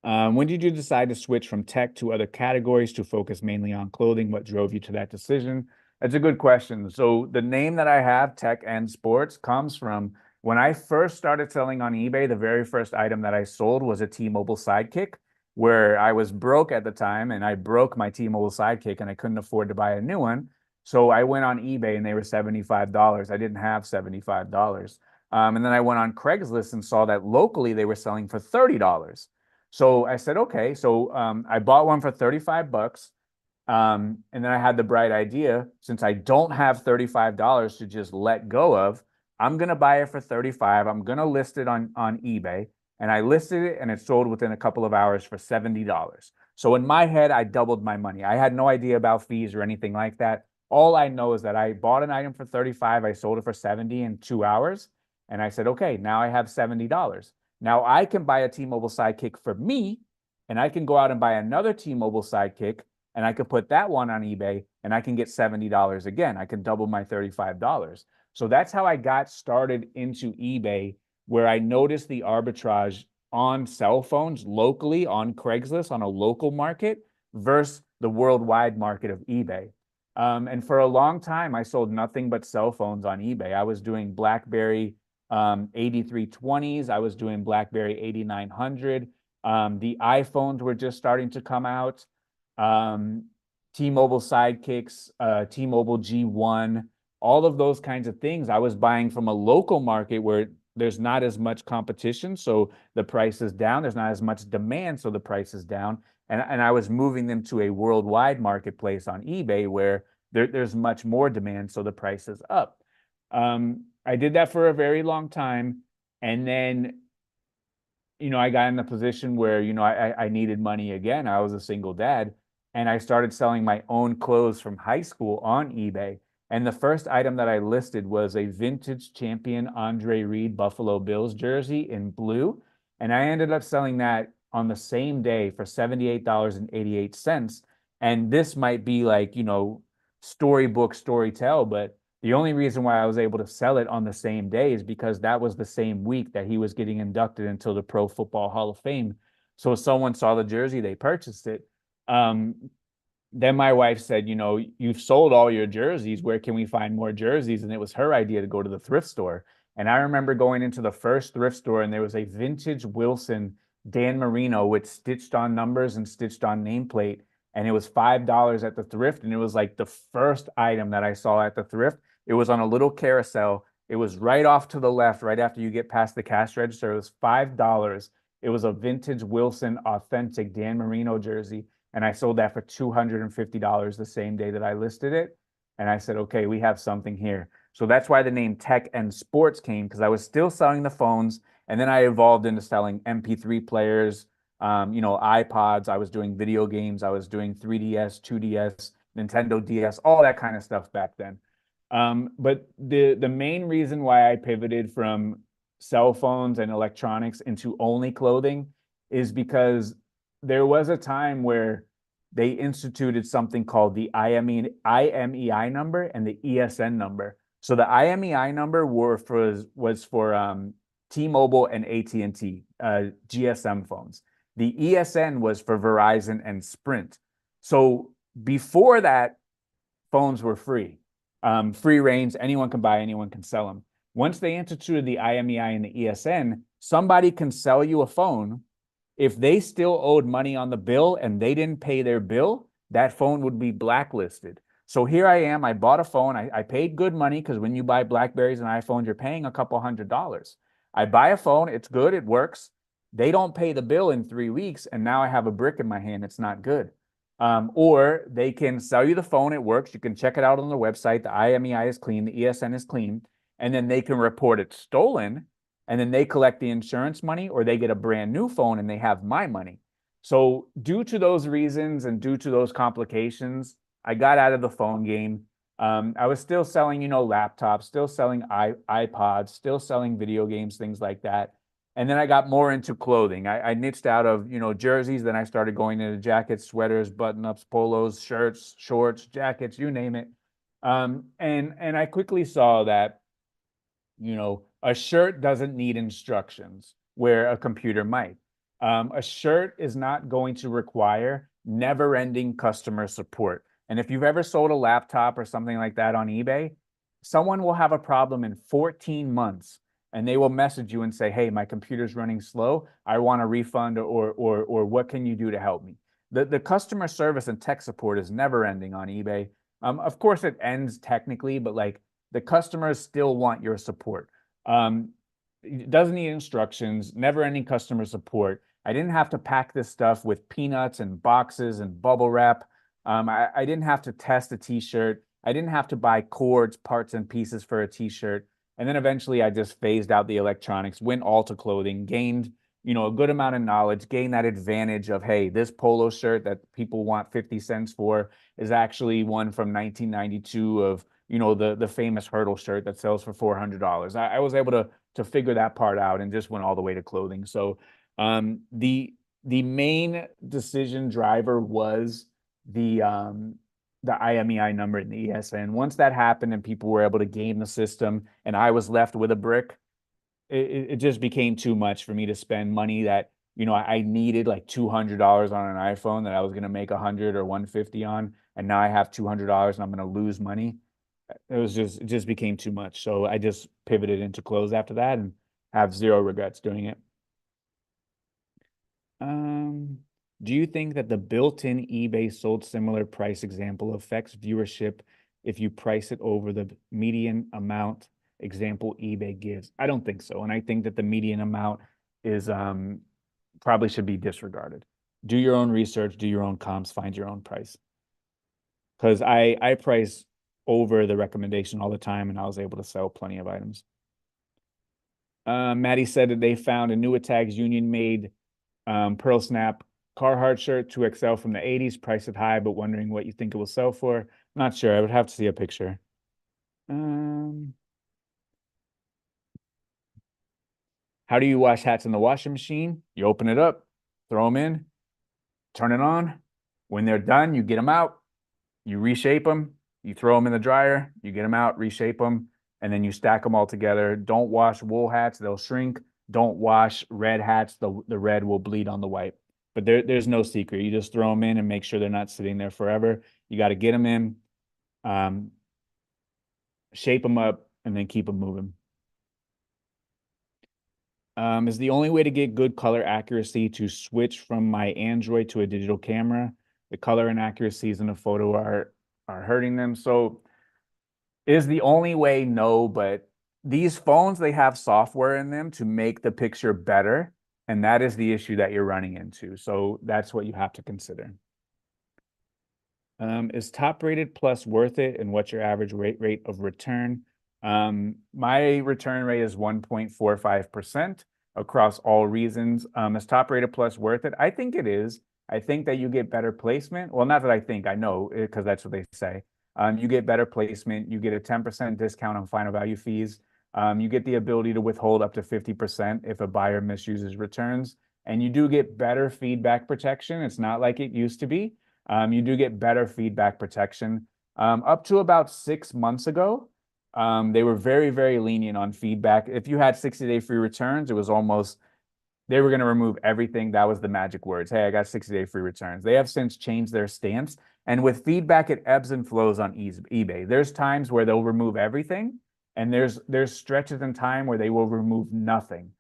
When did you decide to switch from tech to other categories to focus mainly on clothing? What drove you to that decision? That's a good question. So the name that I have, Tech and Sports, comes from when I first started selling on eBay. The very first item that I sold was a T-Mobile Sidekick, where I was broke at the time and I broke my T-Mobile Sidekick and I couldn't afford to buy a new one. So I went on eBay and they were $75. I didn't have $75. And then I went on Craigslist and saw that locally they were selling for $30. So I said, okay. So I bought one for 35 bucks. And then I had the bright idea, since I don't have $35 to just let go of, I'm going to buy it for 35. I'm going to list it on eBay. And I listed it and it sold within a couple of hours for $70. So in my head, I doubled my money. I had no idea about fees or anything like that. All I know is that I bought an item for 35. I sold it for 70 in 2 hours. And I said, okay, now I have $70. Now I can buy a T-Mobile Sidekick for me, and I can go out and buy another T-Mobile Sidekick, and I could put that one on eBay, and I can get $70 again. I can double my $35. So that's how I got started into eBay, where I noticed the arbitrage on cell phones locally on Craigslist on a local market versus the worldwide market of eBay. And for a long time, I sold nothing but cell phones on eBay. I was doing BlackBerry 8320s. I was doing BlackBerry 8900. The iPhones were just starting to come out. T-Mobile Sidekicks, T-Mobile G1, all of those kinds of things. I was buying from a local market where there's not as much competition, so the price is down. There's not as much demand, so the price is down. And I was moving them to a worldwide marketplace on eBay where there's much more demand, so the price is up. I did that for a very long time. And then, I got in the position where, I needed money again. I was a single dad. And I started selling my own clothes from high school on eBay. And the first item that I listed was a vintage champion Andre Reed Buffalo Bills jersey in blue. And I ended up selling that on the same day for $78.88. And this might be like, storybook, storytell, but the only reason why I was able to sell it on the same day is because that was the same week that he was getting inducted into the Pro Football Hall of Fame. So someone saw the jersey, they purchased it. then my wife said, you know, you've sold all your jerseys. Where can we find more jerseys? And it was her idea to go to the thrift store. And I remember going into the first thrift store and there was a vintage Wilson Dan Marino with stitched on numbers and stitched on nameplate. And it was $5 at the thrift. And it was like the first item that I saw at the thrift. It was on a little carousel. It was right off to the left, right after you get past the cash register. It was $5. It was a vintage Wilson authentic Dan Marino jersey, and I sold that for $250 the same day that I listed it. And I said, okay, we have something here. So that's why the name Tech and Sports came, because I was still selling the phones, and then I evolved into selling MP3 players, iPods. I was doing video games. I was doing 3DS, 2DS, Nintendo DS, all that kind of stuff back then. But the main reason why I pivoted from cell phones and electronics into only clothing is because there was a time where they instituted something called the IMEI number and the ESN number. So the IMEI number was for T-Mobile and AT&T GSM phones. The ESN was for Verizon and Sprint. So before that, phones were free, free range. Anyone can buy, anyone can sell them. Once they instituted the IMEI and the ESN, somebody can sell you a phone. If they still owed money on the bill and they didn't pay their bill, that phone would be blacklisted. So here I am. I bought a phone. I paid good money because when you buy Blackberries and iPhones, you're paying a couple $100s. I buy a phone. It's good. It works. They don't pay the bill in 3 weeks, and now I have a brick in my hand. It's not good. Or they can sell you the phone. It works. You can check it out on the website. The IMEI is clean. The ESN is clean. And then they can report it stolen, and then they collect the insurance money, or they get a brand new phone and they have my money. So due to those reasons and due to those complications, I got out of the phone game. I was still selling, laptops, still selling iPods, still selling video games, things like that. And then I got more into clothing. I niched out of, jerseys. Then I started going into jackets, sweaters, button-ups, polos, shirts, shorts, jackets, you name it. And I quickly saw that, a shirt doesn't need instructions where a computer might. A shirt is not going to require never-ending customer support. And if you've ever sold a laptop or something like that on eBay, someone will have a problem in 14 months and they will message you and say, hey, my computer's running slow. I want a refund, or what can you do to help me? The customer service and tech support is never ending on eBay. Of course, it ends technically, but like the customers still want your support. It doesn't need instructions, never ending customer support. I didn't have to pack this stuff with peanuts and boxes and bubble wrap. I didn't have to test a t-shirt. I didn't have to buy cords, parts, and pieces for a t-shirt. And then eventually I just phased out the electronics, went all to clothing, gained, a good amount of knowledge, gained that advantage of, hey, this polo shirt that people want 50 cents for is actually one from 1992 of, the famous hurdle shirt that sells for $400. I was able to figure that part out and just went all the way to clothing. So the main decision driver was the IMEI number in the ESN. Once that happened and people were able to game the system and I was left with a brick, it just became too much for me to spend money that, I needed like $200 on an iPhone that I was going to make 100 or 150 on. And now I have $200 and I'm going to lose money. It just became too much. So I just pivoted into clothes after that and have zero regrets doing it. Do you think that the built-in eBay sold similar price example affects viewership if you price it over the median amount example eBay gives? I don't think so. And I think that the median amount is probably should be disregarded. Do your own research, do your own comps, find your own price. Because I price over the recommendation all the time and I was able to sell plenty of items. Maddie said that they found a new Tags Union made Pearl Snap Carhartt shirt 2XL from the 80s, priced it high, but wondering what you think it will sell for. Not sure. I would have to see a picture. How do you wash hats in the washing machine? You open it up, throw them in, turn it on. When they're done, you get them out, you reshape them, you throw them in the dryer, you get them out, reshape them, and then you stack them all together. Don't wash wool hats, they'll shrink. Don't wash red hats, the red will bleed on the white. but there's no secret. You just throw them in and make sure they're not sitting there forever. You got to get them in, shape them up, and then keep them moving. Is the only way to get good color accuracy to switch from my Android to a digital camera. The color inaccuracies in the photo are hurting them. So is the only way? No, but these phones, they have software in them to make the picture better. And that is the issue that you're running into. So that's what you have to consider. Is top rated plus worth it? And what's your average rate of return? My return rate is 1.45% across all reasons. Is top rated plus worth it? I think it is. I think that you get better placement. Well, not that I think, I know, because that's what they say. You get better placement. You get a 10% discount on final value fees. You get the ability to withhold up to 50% if a buyer misuses returns. And you do get better feedback protection. It's not like it used to be. You do get better feedback protection. Up to about 6 months ago, they were very, very lenient on feedback. If you had 60-day free returns, it was almost, they were going to remove everything. That was the magic words. Hey, I got 60-day free returns. They have since changed their stance. And with feedback, it ebbs and flows on eBay. There's times where they'll remove everything, and there's stretches in time where they will remove nothing.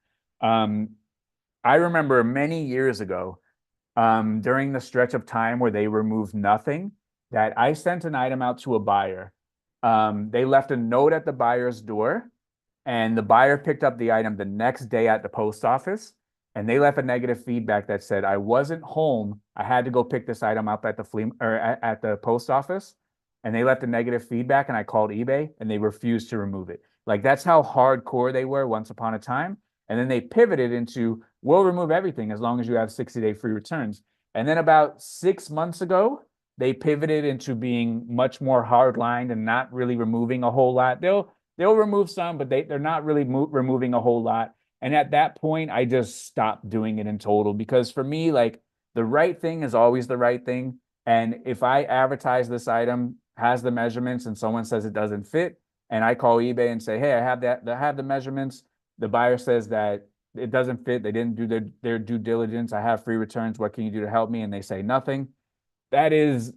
I remember many years ago, during the stretch of time where they removed nothing, that I sent an item out to a buyer. They left a note at the buyer's door, and the buyer picked up the item the next day at the post office, and they left a negative feedback that said, I wasn't home. I had to go pick this item up at the at the post office. And they left a negative feedback, and I called eBay, and they refused to remove it. Like, that's how hardcore they were once upon a time. And then they pivoted into, we'll remove everything as long as you have 60-day free returns. And then about 6 months ago, they pivoted into being much more hardlined and not really removing a whole lot. They'll remove some, but they're not really removing a whole lot. And at that point, I just stopped doing it in total, because for me, like, the right thing is always the right thing. And if I advertise this item, has the measurements, and someone says it doesn't fit, and I call eBay and say, hey, I have the measurements. The buyer says that it doesn't fit. They didn't do their due diligence. I have free returns. What can you do to help me? And they say nothing. That is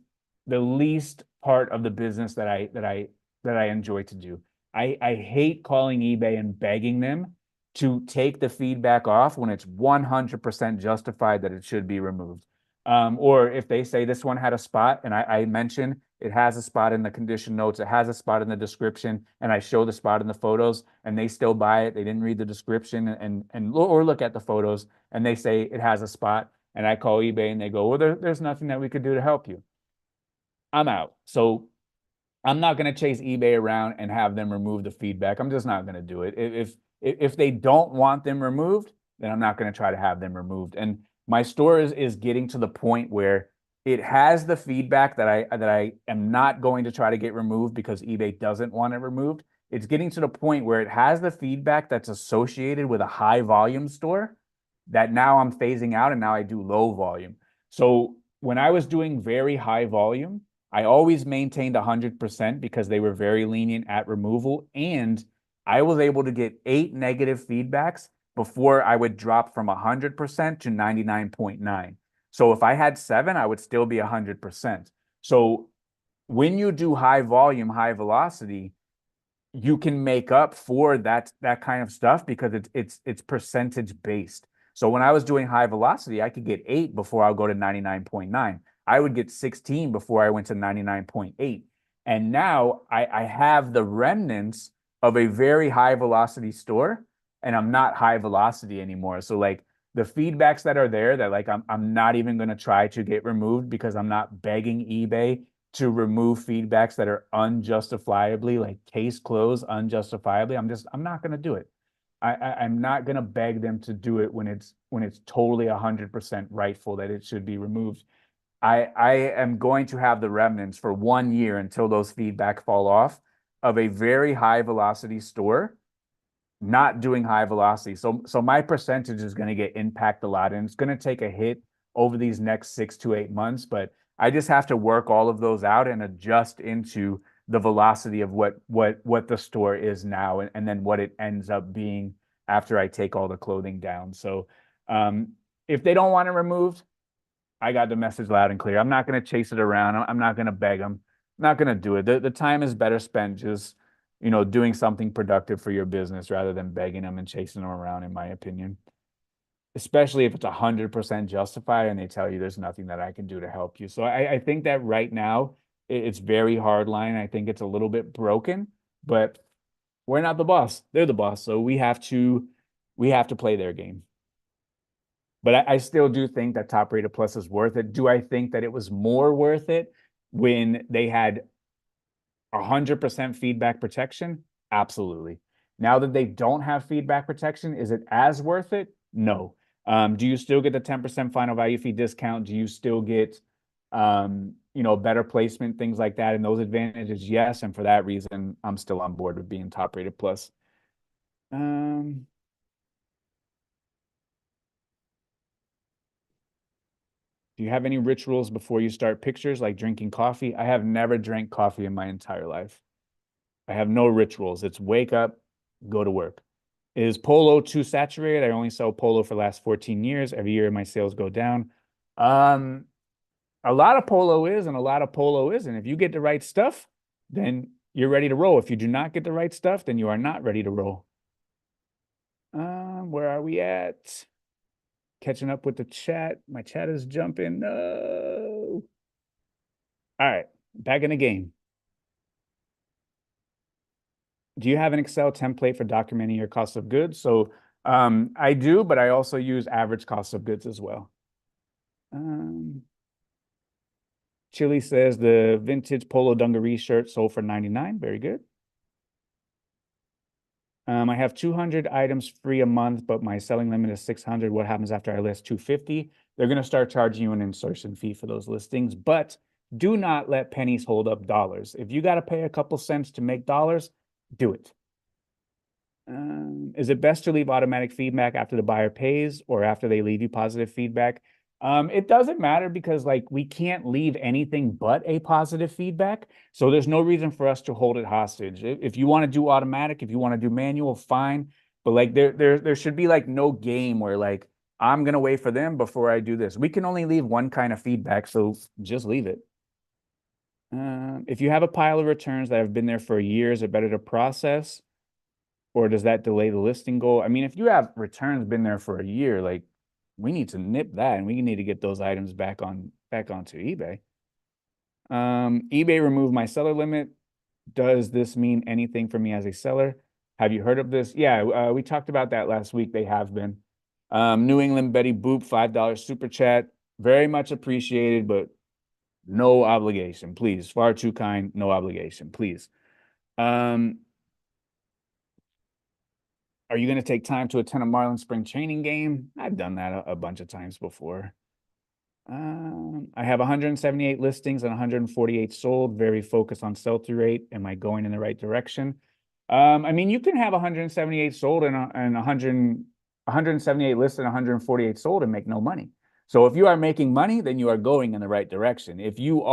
the least part of the business that I enjoy to do. I hate calling eBay and begging them to take the feedback off when it's 100% justified that it should be removed. Or if they say this one had a spot, and I mention it has a spot in the condition notes, it has a spot in the description, and I show the spot in the photos, and they still buy it. They didn't read the description or look at the photos, and they say it has a spot, and I call eBay and they go, well, there's nothing that we could do to help you. I'm out. So I'm not going to chase eBay around and have them remove the feedback. I'm just not going to do it. If they don't want them removed, then I'm not going to try to have them removed. And my store is getting to the point where it has the feedback that I am not going to try to get removed because eBay doesn't want it removed. It's getting to the point where it has the feedback that's associated with a high volume store that now I'm phasing out, and now I do low volume. So when I was doing very high volume, I always maintained 100% because they were very lenient at removal, and I was able to get 8 negative feedbacks before I would drop from 100% to 99.9. So if I had 7, I would still be 100%. So when you do high volume, high velocity, you can make up for that kind of stuff because it's percentage based. So when I was doing high velocity, I could get 8 before I'll go to 99.9. I would get 16 before I went to 99.8. And now I have the remnants of a very high velocity store, and I'm not high velocity anymore. So like the feedbacks that are there that like I'm not even going to try to get removed because I'm not begging eBay to remove feedbacks that are unjustifiably, like case closed unjustifiably. I'm not going to do it. I'm not going to beg them to do it when it's totally 100% rightful that it should be removed. I am going to have the remnants for 1 year until those feedback fall off of a very high velocity store not doing high velocity. So my percentage is going to get impacted a lot, and it's going to take a hit over these next 6 to 8 months. But I just have to work all of those out and adjust into the velocity of what the store is now, and then what it ends up being after I take all the clothing down. So if they don't want it removed, I got the message loud and clear. I'm not going to chase it around. I'm not going to beg them. I'm not going to do it. The time is better spent just, doing something productive for your business rather than begging them and chasing them around, in my opinion. Especially if it's 100% justified and they tell you there's nothing that I can do to help you. So I think that right now it's very hard line. I think it's a little bit broken, but we're not the boss. They're the boss. So we have to play their game. But I still do think that Top Rated Plus is worth it. Do I think that it was more worth it when they had 100% feedback protection? Absolutely. Now that they don't have feedback protection, is it as worth it? No. Do you still get the 10% final value fee discount? Do you still get, better placement, things like that, and those advantages? Yes. And for that reason, I'm still on board with being Top Rated Plus. Do you have any rituals before you start pictures, like drinking coffee? I have never drank coffee in my entire life. I have no rituals. It's wake up, go to work. Is polo too saturated? I only sell polo for the last 14 years. Every year my sales go down. Um, a lot of polo is and a lot of polo isn't. If you get the right stuff, then you're ready to roll. If you do not get the right stuff, then you are not ready to roll. Where are we at? Catching up with the chat. My chat is jumping. No. All right, back in the game. Do you have an Excel template for documenting your cost of goods? So I do, but I also use average cost of goods as well. Chili says the vintage polo dungaree shirt sold for $99. Very good. I have 200 items free a month, but my selling limit is 600. What happens after I list 250? They're going to start charging you an insertion fee for those listings, but do not let pennies hold up dollars. If you got to pay a couple cents to make dollars, do it. Is it best to leave automatic feedback after the buyer pays or after they leave you positive feedback? It doesn't matter because we can't leave anything but a positive feedback. So there's no reason for us to hold it hostage. If you want to do automatic, if you want to do manual, fine. But there should be no game where I'm gonna wait for them before I do this. We can only leave one kind of feedback, so just leave it. If you have a pile of returns that have been there for a year, is it better to process? Or does that delay the listing goal? I mean, if you have returns been there for a year, we need to nip that and we need to get those items back onto eBay. eBay removed my seller limit. Does this mean anything for me as a seller? Have you heard of this? Yeah, we talked about that last week. They have been. New England Betty Boop, $5 super chat. Very much appreciated, but no obligation, please. Far too kind, no obligation, please. Are you going to take time to attend a Marlin spring training game? I've done that a bunch of times before. I have 178 listings and 148 sold. Very focused on sell-through rate. Am I going in the right direction? I mean, you can have 178 sold and 178 listed and 148 sold and make no money. So if you are making money, then you are going in the right direction. If you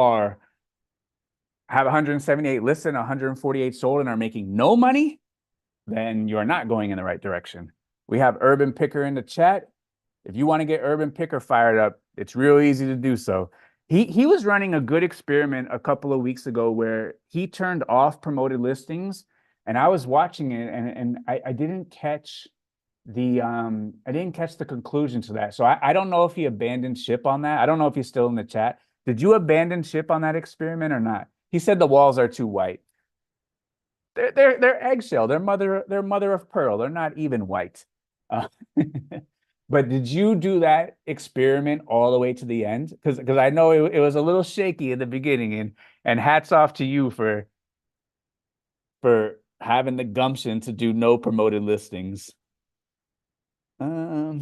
have 178 listed and 148 sold and are making no money, then you are not going in the right direction. We have Urban Picker in the chat. If you want to get Urban Picker fired up, it's real easy to do so. He was running a good experiment a couple of weeks ago where he turned off promoted listings, and I was watching it, and I didn't catch the conclusion to that. So I don't know if he abandoned ship on that. I don't know if he's still in the chat. Did you abandon ship on that experiment or not? He said the walls are too white. They're eggshell. They're mother of pearl. They're not even white. But did you do that experiment all the way to the end? Because I know it was a little shaky in the beginning, and hats off to you for having the gumption to do no promoted listings. Have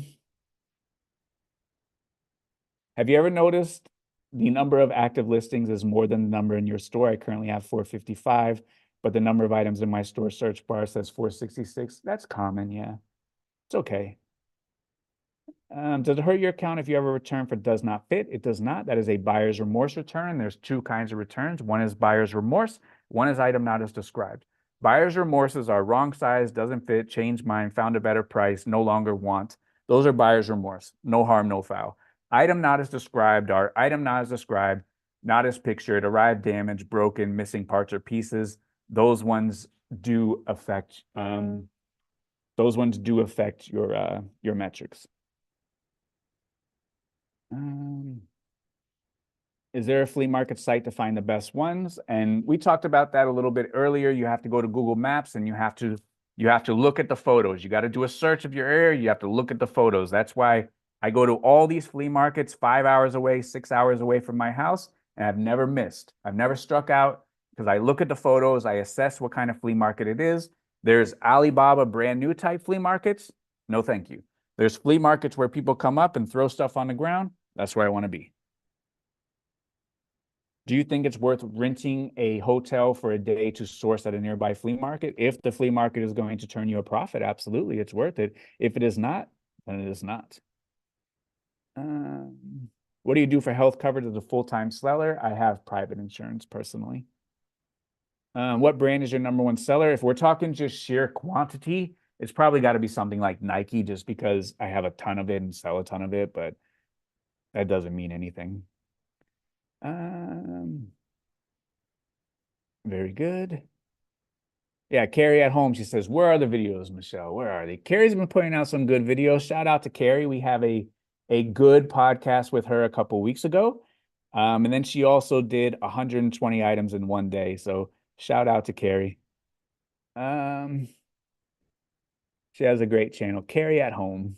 you ever noticed the number of active listings is more than the number in your store? I currently have 455, but the number of items in my store search bar says 466. That's common, yeah. It's okay. Does it hurt your account if you have a return for does not fit? It does not. That is a buyer's remorse return. There's two kinds of returns. One is buyer's remorse. One is item not as described. Buyer's remorses are wrong size, doesn't fit, changed mind, found a better price, no longer want. Those are buyer's remorse. No harm, no foul. Item not as described are item not as described, not as pictured, arrived damaged, broken, missing parts or pieces. Those ones do affect your metrics. Is there a flea market site to find the best ones? And we talked about that a little bit earlier. You have to go to Google Maps and you have to look at the photos. You got to do a search of your area. You have to look at the photos. That's why I go to all these flea markets 5 hours away, 6 hours away from my house, and I've never missed. I've never struck out because I look at the photos. I assess what kind of flea market it is. There's Alibaba brand new type flea markets. No, thank you. There's flea markets where people come up and throw stuff on the ground. That's where I want to be. Do you think it's worth renting a hotel for a day to source at a nearby flea market? If the flea market is going to turn you a profit, absolutely, it's worth it. If it is not, then it is not. What do you do for health coverage as a full-time seller? I have private insurance personally. What brand is your number one seller? If we're talking just sheer quantity, it's probably got to be something like Nike, just because I have a ton of it and sell a ton of it, but that doesn't mean anything. Very good. Yeah, Carrie at home, she says, where are the videos, Michelle? Where are they? Carrie's been putting out some good videos. Shout out to Carrie. We have a good podcast with her a couple weeks ago. And then she also did 120 items in one day. So shout out to Carrie. She has a great channel. Carrie at home.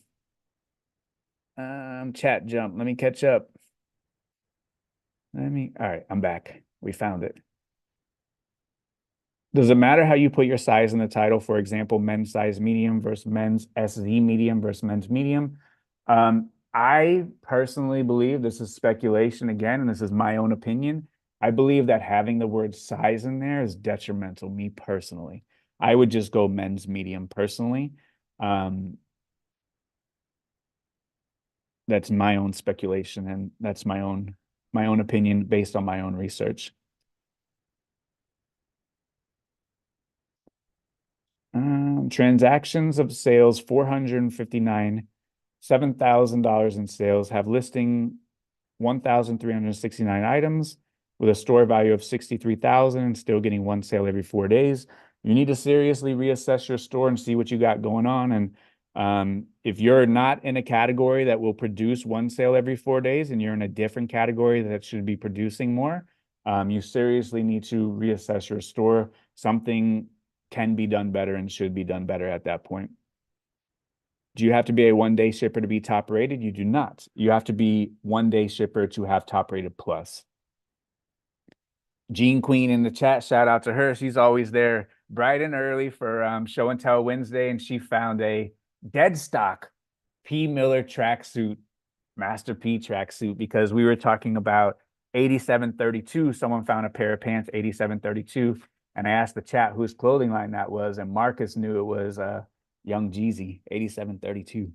Chat jump. Let me catch up. All right, I'm back. We found it. Does it matter how you put your size in the title? For example, men's size medium versus men's SZ medium versus men's medium. I personally believe, this is speculation again, and this is my own opinion. I believe that having the word size in there is detrimental, me personally. I would just go men's medium personally. That's my own speculation, and that's my own opinion based on my own research. Transactions of sales 459, $7,000 in sales, have listing 1,369 items with a store value of 63,000 and still getting one sale every 4 days. You need to seriously reassess your store and see what you got going on. And if you're not in a category that will produce one sale every 4 days and you're in a different category that should be producing more, you seriously need to reassess your store. Something can be done better and should be done better at that point. Do you have to be a one-day shipper to be top rated? You do not. You have to be one-day shipper to have top rated plus. Jean Queen in the chat, shout out to her. She's always there bright and early for Show and Tell Wednesday, and she found a dead stock P. Miller tracksuit, Master P tracksuit, because we were talking about 8732. Someone found a pair of pants, 8732, and I asked the chat whose clothing line that was, and Marcus knew it was Young Jeezy, 8732.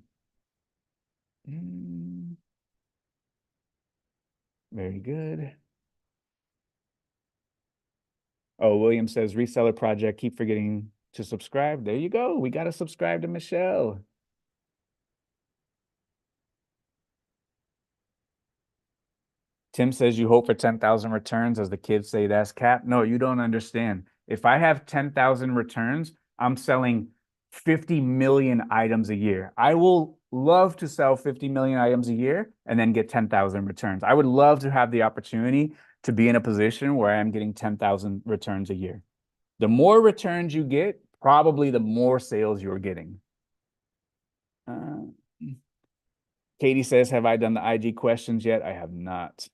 Very good. Oh, William says, reseller project, keep forgetting to subscribe. There you go. We got to subscribe to Michelle. Tim says you hope for 10,000 returns. As the kids say, that's cap. No, you don't understand. If I have 10,000 returns, I'm selling 50 million items a year. I will love to sell 50 million items a year and then get 10,000 returns. I would love to have the opportunity to be in a position where I'm getting 10,000 returns a year. The more returns you get, probably the more sales you're getting. Katie says, have I done the IG questions yet? I have not.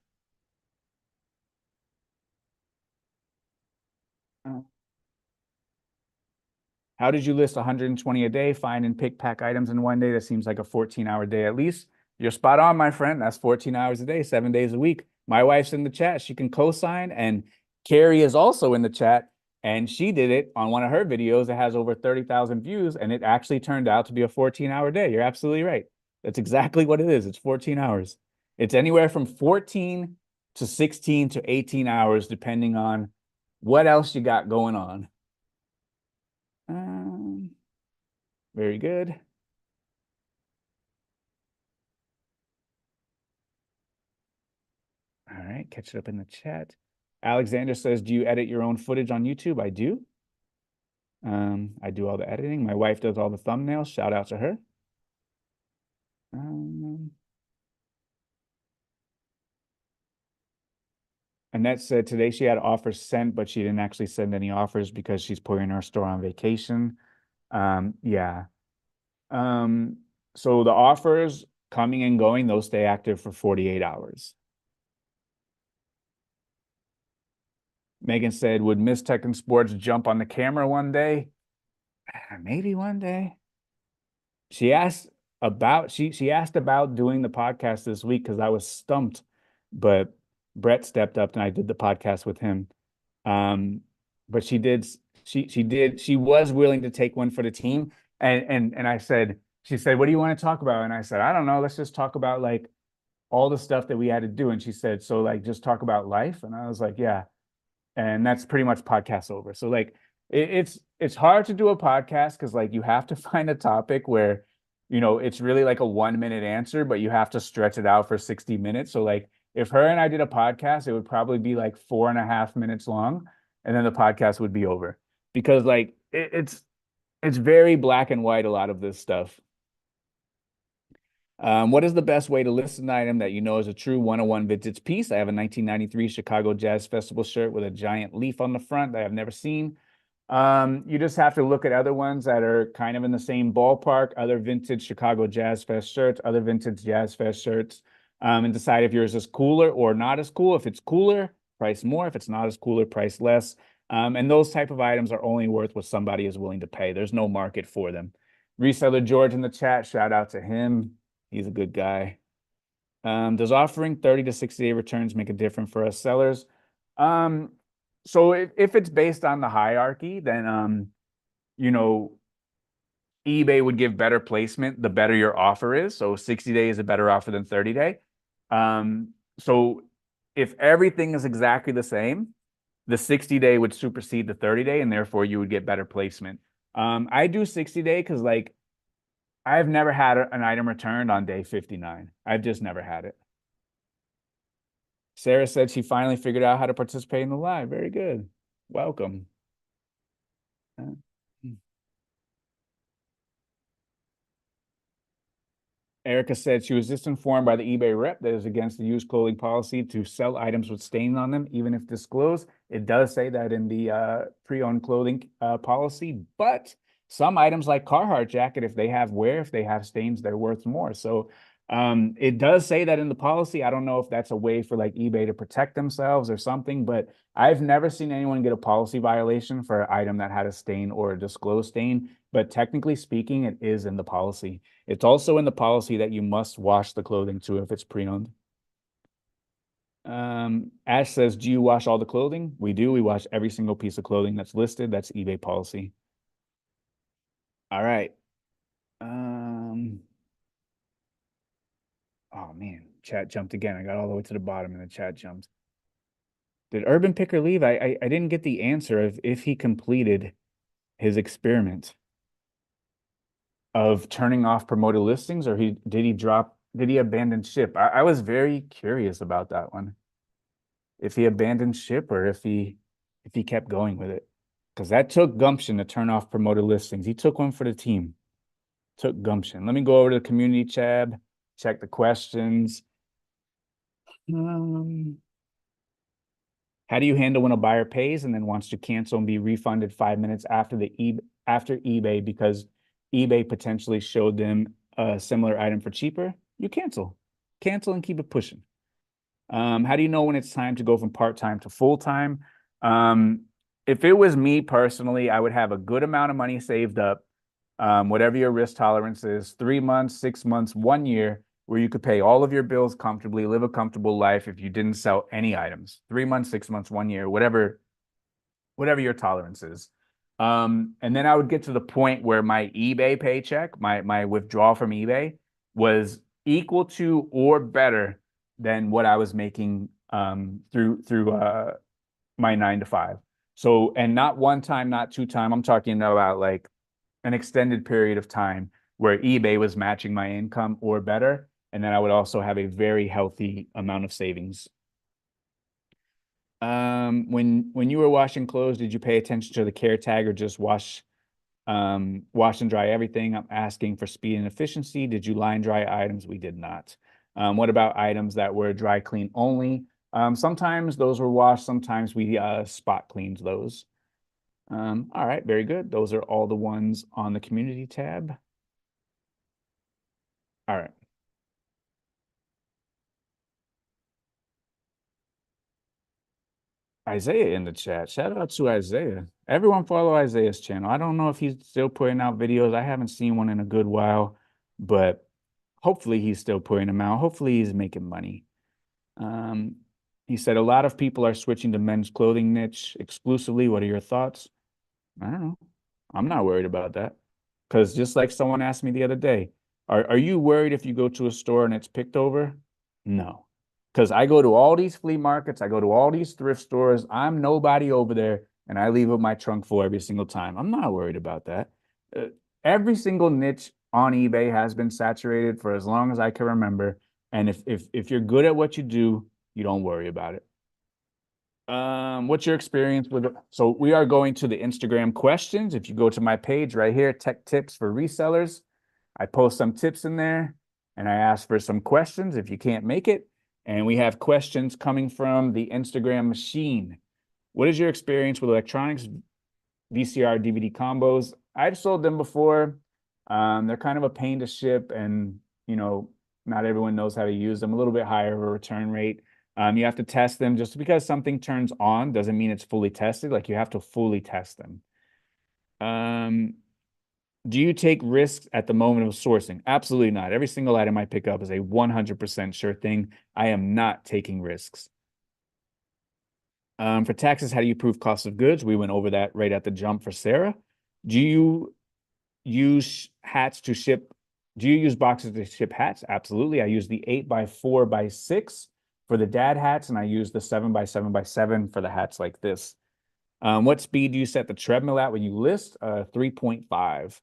How did you list 120 a day, find and pick pack items in one day? That seems like a 14-hour day at least. You're spot on, my friend. That's 14 hours a day, 7 days a week. My wife's in the chat. She can co-sign. And Carrie is also in the chat. And she did it on one of her videos that has over 30,000 views. And it actually turned out to be a 14-hour day. You're absolutely right. That's exactly what it is. It's 14 hours. It's anywhere from 14 to 16 to 18 hours, depending on what else you got going on. Very good. All right, catch it up in the chat. Alexander says, do you edit your own footage on YouTube? I do. I do all the editing. My wife does all the thumbnails. Shout out to her. Annette said today she had offers sent, but she didn't actually send any offers because she's putting her store on vacation. Yeah. Um, so the offers coming and going, those stay active for 48 hours. Megan said, would Miss Tech and Sports jump on the camera one day? Maybe one day. She asked she asked about doing the podcast this week because I was stumped, but Brett stepped up and I did the podcast with him. Um, but she was willing to take one for the team. And I said, she said, what do you want to talk about? And I said, I don't know. Let's just talk about like all the stuff that we had to do. And she said, so like just talk about life. And I was like, yeah. And that's pretty much podcast over. So like it's hard to do a podcast because like you have to find a topic where it's really like a 1 minute answer, but you have to stretch it out for 60 minutes. So like if her and I did a podcast, it would probably be like 4.5 minutes long, and then the podcast would be over because like it's very black and white, a lot of this stuff. What is the best way to list an item that you know is a true 101 vintage piece? I have a 1993 Chicago Jazz Festival shirt with a giant leaf on the front that I've never seen. You just have to look at other ones that are kind of in the same ballpark, other vintage Chicago Jazz Fest shirts, other vintage Jazz Fest shirts, and decide if yours is cooler or not as cool. If it's cooler, price more. If it's not as cooler, price less. And those type of items are only worth what somebody is willing to pay. There's no market for them. Reseller George in the chat, shout out to him. He's a good guy. Does offering 30 to 60-day returns make a difference for us sellers? So if it's based on the hierarchy, then eBay would give better placement the better your offer is. So 60-day is a better offer than 30-day. So if everything is exactly the same, the 60-day would supersede the 30-day, and therefore you would get better placement. I do 60-day because like I've never had an item returned on day 59. I've just never had it. Sarah said she finally figured out how to participate in the live. Very good. Welcome. Erica said she was just informed by the eBay rep that is against the used clothing policy to sell items with stains on them, even if disclosed. It does say that in the pre-owned clothing policy, but some items like Carhartt jacket, if they have wear, if they have stains, they're worth more. So it does say that in the policy. I don't know if that's a way for like eBay to protect themselves or something, but I've never seen anyone get a policy violation for an item that had a stain or a disclosed stain. But technically speaking, it is in the policy. It's also in the policy that you must wash the clothing too if it's pre-owned. Ash says, do you wash all the clothing? We do. We wash every single piece of clothing that's listed. That's eBay policy. All right. Oh man, chat jumped again. I got all the way to the bottom and the chat jumped. Did Urban Picker leave? I didn't get the answer of if he completed his experiment of turning off promoted listings, or did he abandon ship? I was very curious about that one. If he abandoned ship or if he kept going with it. Because that took gumption to turn off promoted listings. He took one for the team. Took gumption. Let me go over to the community tab, check the questions. How do you handle when a buyer pays and then wants to cancel and be refunded 5 minutes after after eBay because eBay potentially showed them a similar item for cheaper? You cancel and keep it pushing. How do you know when it's time to go from part-time to full-time? If it was me personally, I would have a good amount of money saved up, whatever your risk tolerance is, 3 months, 6 months, 1 year, where you could pay all of your bills comfortably, live a comfortable life if you didn't sell any items. 3 months, 6 months, 1 year, whatever your tolerance is. And then I would get to the point where my eBay paycheck, my withdrawal from eBay, was equal to or better than what I was making through my 9 to 5. So, and not one time, not two time. I'm talking about like an extended period of time where eBay was matching my income or better. And then I would also have a very healthy amount of savings. When you were washing clothes, did you pay attention to the care tag or just wash and dry everything? I'm asking for speed and efficiency. Did you line dry items? We did not. What about items that were dry clean only? Sometimes those were washed, sometimes we spot cleaned those. All right, very good. Those are all the ones on the community tab. All right. Isaiah in the chat. Shout out to Isaiah. Everyone follow Isaiah's channel. I don't know if he's still putting out videos. I haven't seen one in a good while, but hopefully he's still putting them out. Hopefully he's making money. Um, he said a lot of people are switching to men's clothing niche exclusively. What are your thoughts? I don't know. I'm not worried about that. Because just like someone asked me the other day, are you worried if you go to a store and it's picked over? No. Because I go to all these flea markets, I go to all these thrift stores. I'm nobody over there, and I leave with my trunk full every single time. I'm not worried about that. Uh, every single niche on eBay has been saturated for as long as I can remember. And if you're good at what you do, you don't worry about it. What's your experience with it? So we are going to the Instagram questions. If you go to my page right here, tech tips for resellers, I post some tips in there and I ask for some questions if you can't make it. And we have questions coming from the Instagram machine. What is your experience with electronics, VCR, DVD combos? I've sold them before. They're kind of a pain to ship, and not everyone knows how to use them. A little bit higher of a return rate. You have to test them. Just because something turns on doesn't mean it's fully tested. Like, you have to fully test them. Do you take risks at the moment of sourcing? Absolutely not. Every single item I pick up is a 100% sure thing. I am not taking risks. For taxes, how do you prove cost of goods? We went over that right at the jump for Sarah. Do you use hats to ship? Do you use boxes to ship hats? Absolutely. I use the 8x4x6 for the dad hats, and I use the 7x7x7 for the hats like this. What speed do you set the treadmill at when you list? 3.5.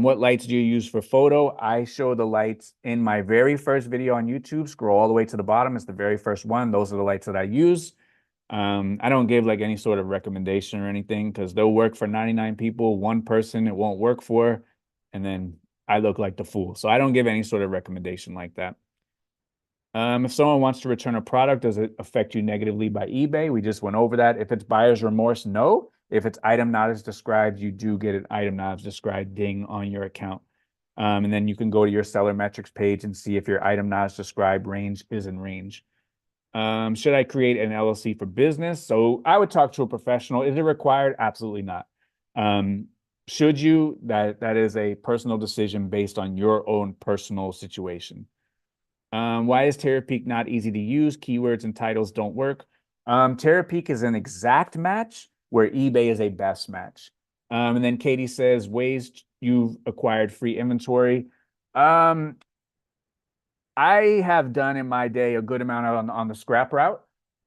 What lights do you use for photo? I show the lights in my very first video on YouTube. Scroll all the way to the bottom. It's the very first one. Those are the lights that I use. I don't give like any sort of recommendation or anything, because they'll work for 99 people. One person it won't work for, and then I look like the fool. So I don't give any sort of recommendation like that. If someone wants to return a product, does it affect you negatively by eBay? We just went over that. If it's buyer's remorse, no. If it's item not as described, you do get an item not as described ding on your account. And then you can go to your seller metrics page and see if your item not as described range is in range. Should I create an LLC for business? So I would talk to a professional. Is it required? Absolutely not. Should you? That is a personal decision based on your own personal situation. Why is Terapeak not easy to use? Keywords and titles don't work. Terapeak is an exact match where eBay is a best match. And then Katie says, ways you've acquired free inventory. I have done in my day a good amount on the scrap route.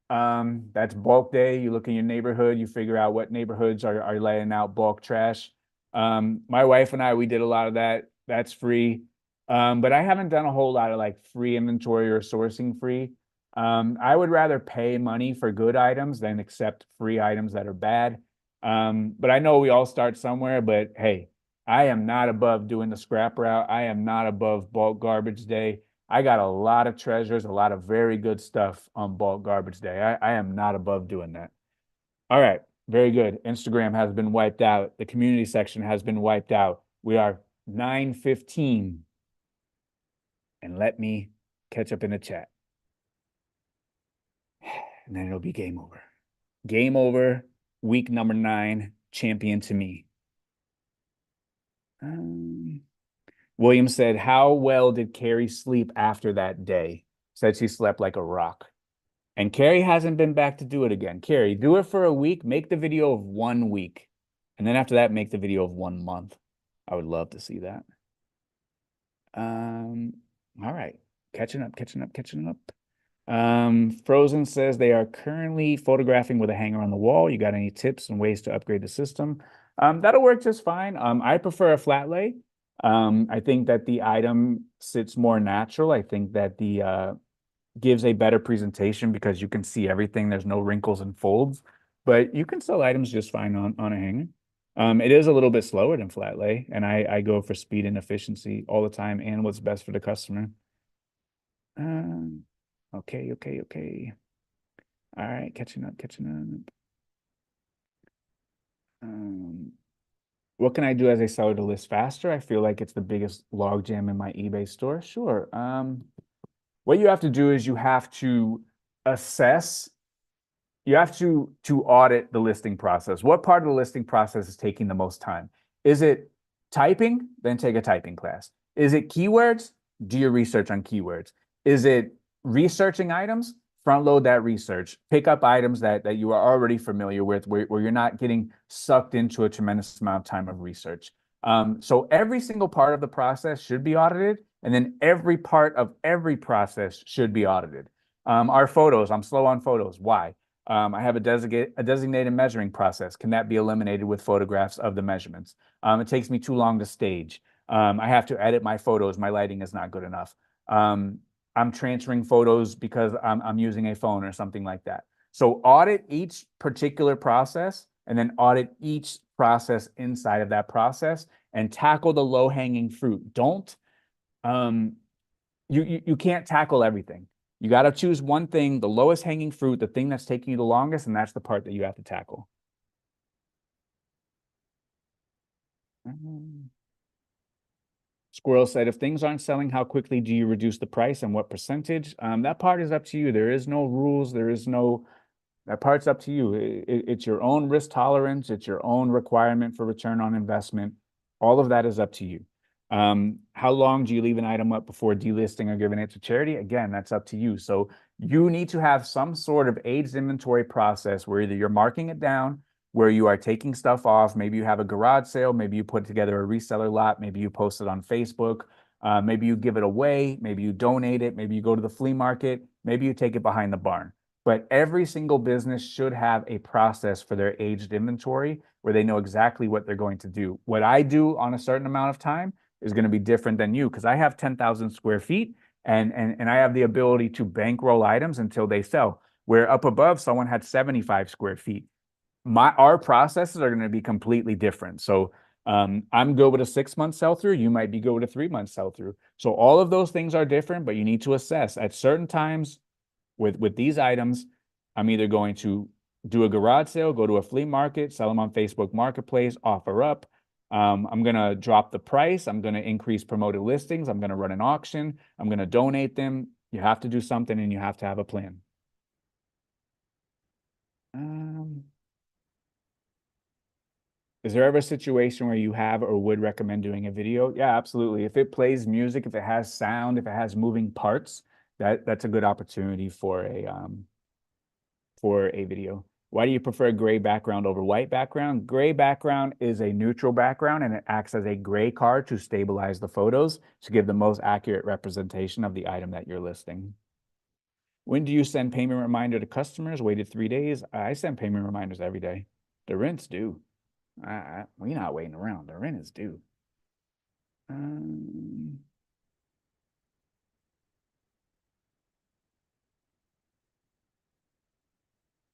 That's bulk day. You look in your neighborhood, you figure out what neighborhoods are laying out bulk trash. My wife and I, we did a lot of that. That's free. But I haven't done a whole lot of like free inventory or sourcing free. I would rather pay money for good items than accept free items that are bad. But I know we all start somewhere, but hey, I am not above doing the scrap route. I am not above bulk garbage day. I got a lot of treasures, a lot of very good stuff on bulk garbage day. I am not above doing that. All right, very good. Instagram has been wiped out. The community section has been wiped out. We are 9:15. And let me catch up in the chat. And then it'll be game over. Game over, week number 9, champion to me. William said, how well did Carrie sleep after that day? Said she slept like a rock. And Carrie hasn't been back to do it again. Carrie, do it for a week. Make the video of 1 week. And then after that, make the video of 1 month. I would love to see that. All right. Catching up. Frozen says they are currently photographing with a hanger on the wall. You got any tips and ways to upgrade the system? That'll work just fine. I prefer a flat lay. I think that the item sits more natural. I think that gives a better presentation because you can see everything. There's no wrinkles and folds, but you can sell items just fine on a hanger. It is a little bit slower than flat lay, and I go for speed and efficiency all the time and what's best for the customer. Um, okay. All right, catching up, catching up. Um, what can I do as a seller to list faster? I feel like it's the biggest log jam in my eBay store. Sure. What you have to do is you have to assess, you have to audit the listing process. What part of the listing process is taking the most time? Is it typing? Then take a typing class. Is it keywords? Do your research on keywords. Is it researching items? Front load that research. Pick up items that you are already familiar with, where you're not getting sucked into a tremendous amount of time of research. So every single part of the process should be audited, and then every part of every process should be audited. Our photos, I'm slow on photos. Why? I have a designated measuring process. Can that be eliminated with photographs of the measurements? It takes me too long to stage. I have to edit my photos. My lighting is not good enough. I'm transferring photos because I'm using a phone or something like that. So audit each particular process and then audit each process inside of that process and tackle the low-hanging fruit. Don't you can't tackle everything. You got to choose one thing, the lowest hanging fruit, the thing that's taking you the longest, and that's the part that you have to tackle. Squirrel said, if things aren't selling, how quickly do you reduce the price and what percentage? That part is up to you. There is no rules. There is no, that part's up to you. It's your own risk tolerance. It's your own requirement for return on investment. All of that is up to you. How long do you leave an item up before delisting or giving it to charity? Again, that's up to you. So you need to have some sort of aged inventory process where either you're marking it down, where you are taking stuff off. Maybe you have a garage sale. Maybe you put together a reseller lot. Maybe you post it on Facebook. Maybe you give it away. Maybe you donate it. Maybe you go to the flea market. Maybe you take it behind the barn. But every single business should have a process for their aged inventory where they know exactly what they're going to do. What I do on a certain amount of time is going to be different than you because I have 10,000 square feet and I have the ability to bankroll items until they sell. Where up above, someone had 75 square feet. Our processes are going to be completely different. So I'm good with a 6 month sell through. You might be good with a 3 month sell through. So all of those things are different, but you need to assess at certain times with these items. I'm either going to do a garage sale, go to a flea market, sell them on Facebook Marketplace, offer up. I'm going to drop the price. I'm going to increase promoted listings. I'm going to run an auction. I'm going to donate them. You have to do something and you have to have a plan. Um, is there ever a situation where you have or would recommend doing a video? Yeah, absolutely. If it plays music, if it has sound, if it has moving parts, that's a good opportunity for a video. Why do you prefer gray background over white background? Gray background is a neutral background and it acts as a gray card to stabilize the photos to give the most accurate representation of the item that you're listing. When do you send payment reminder to customers? Waited 3 days. I send payment reminders every day. The rent's due. We're not waiting around. The rent is due. Um,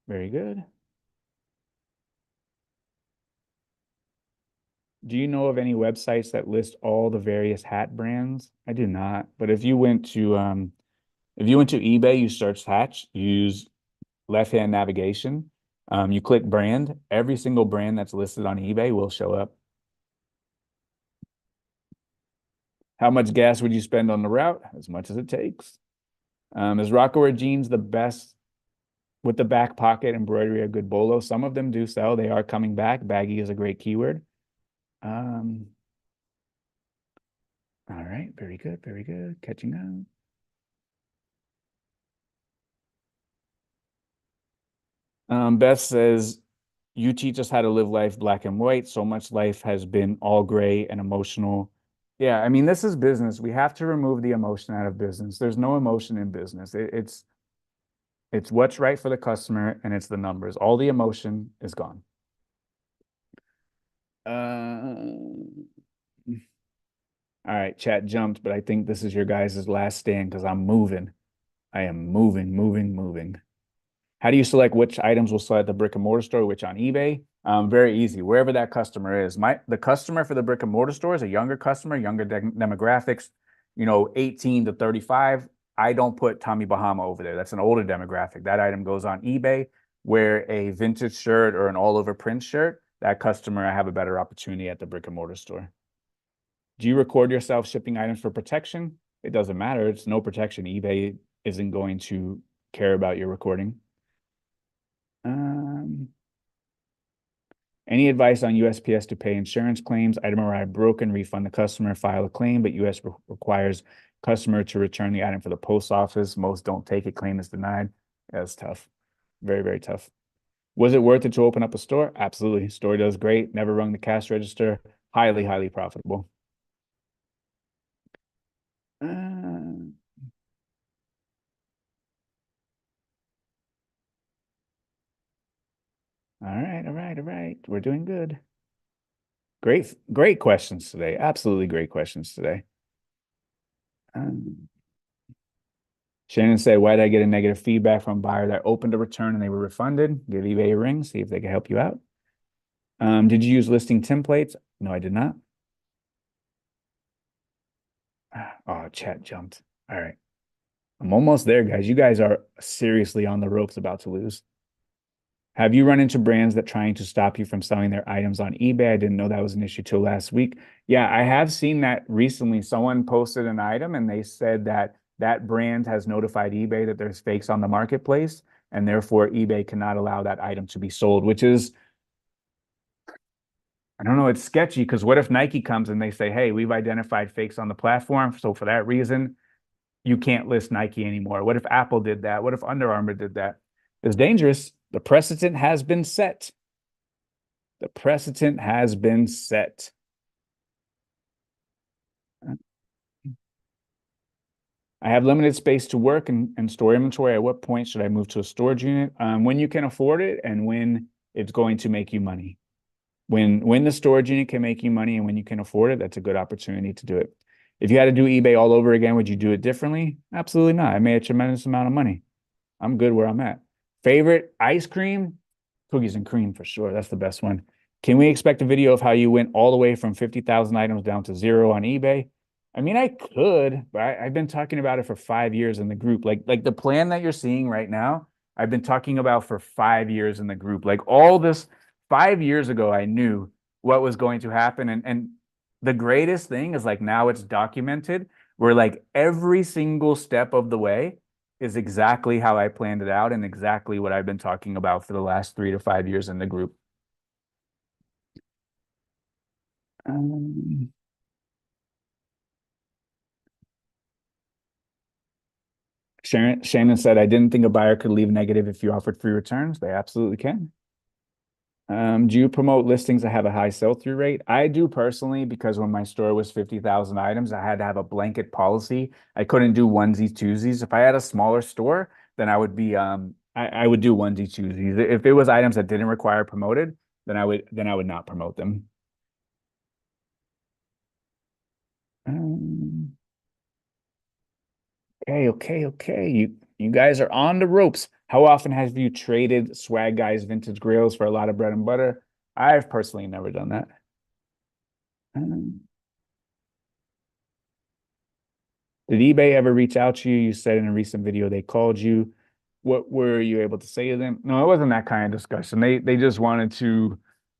very good. Do you know of any websites that list all the various hat brands? I do not. But if you went to eBay, you search hats, you use left-hand navigation, you click brand, every single brand that's listed on eBay will show up. How much gas would you spend on the route? As much as it takes. Is Rockaware jeans the best with the back pocket embroidery a good bolo? Some of them do sell. They are coming back. Baggy is a great keyword. Um, all right, very good, very good. Catching up. Beth says, you teach us how to live life black and white. So much life has been all gray and emotional. Yeah, I mean, this is business. We have to remove the emotion out of business. There's no emotion in business. It's what's right for the customer and it's the numbers. All the emotion is gone. All right, chat jumped, but I think this is your guys' last stand because I'm moving. I am moving, moving, moving. How do you select which items will sell at the brick and mortar store, which on eBay? Very easy. Wherever that customer is. The customer for the brick and mortar store is a younger customer, younger demographics, 18 to 35. I don't put Tommy Bahama over there. That's an older demographic. That item goes on eBay. Where a vintage shirt or an all over print shirt, that customer, I have a better opportunity at the brick and mortar store. Do you record yourself shipping items for protection? It doesn't matter. It's no protection. eBay isn't going to care about your recording. Um, any advice on USPS to pay insurance claims? Item arrived broken, refund the customer, file a claim, but US requires customer to return the item for the post office. Most don't take it, claim is denied. That's tough. Very, very tough. Was it worth it to open up a store? Absolutely. Store does great. Never rung the cash register. Highly, highly profitable. Uh, all right, all right, all right. We're doing good. Great, great questions today. Absolutely great questions today. Um, Shannon said, why did I get a negative feedback from a buyer that opened a return and they were refunded? Give eBay a ring, see if they can help you out. Did you use listing templates? No, I did not. Oh, chat jumped. All right. I'm almost there, guys. You guys are seriously on the ropes about to lose. Have you run into brands that trying to stop you from selling their items on eBay? I didn't know that was an issue till last week. Yeah, I have seen that recently. Someone posted an item and they said that that brand has notified eBay that there's fakes on the marketplace and therefore eBay cannot allow that item to be sold, which is, I don't know, it's sketchy because what if Nike comes and they say, hey, we've identified fakes on the platform. So for that reason, you can't list Nike anymore. What if Apple did that? What if Under Armour did that? It's dangerous. The precedent has been set. The precedent has been set. I have limited space to work and store inventory. At what point should I move to a storage unit? When you can afford it and when it's going to make you money. When the storage unit can make you money and when you can afford it, that's a good opportunity to do it. If you had to do eBay all over again, would you do it differently? Absolutely not. I made a tremendous amount of money. I'm good where I'm at. Favorite ice cream? Cookies and cream for sure. That's the best one. Can we expect a video of how you went all the way from 50,000 items down to zero on eBay? I mean, I could, but I've been talking about it for 5 years in the group. Like the plan that you're seeing right now, I've been talking about for 5 years in the group. Like all this 5 years ago, I knew what was going to happen. And the greatest thing is like now it's documented where like every single step of the way is exactly how I planned it out and exactly what I've been talking about for the last 3 to 5 years in the group. Um, Shannon said, I didn't think a buyer could leave negative if you offered free returns. They absolutely can. Do you promote listings that have a high sell-through rate? I do personally because when my store was 50,000 items, I had to have a blanket policy. I couldn't do onesies, twosies. If I had a smaller store, then I would be I would do onesie, twosies. If it was items that didn't require promoted, then I would not promote them. Um, okay, okay, okay. You guys are on the ropes. How often have you traded Swag Guys vintage grails for a lot of bread and butter? I've personally never done that. Um, Did eBay ever reach out to you? You said in a recent video they called you. What were you able to say to them? No, it wasn't that kind of discussion. They just wanted to,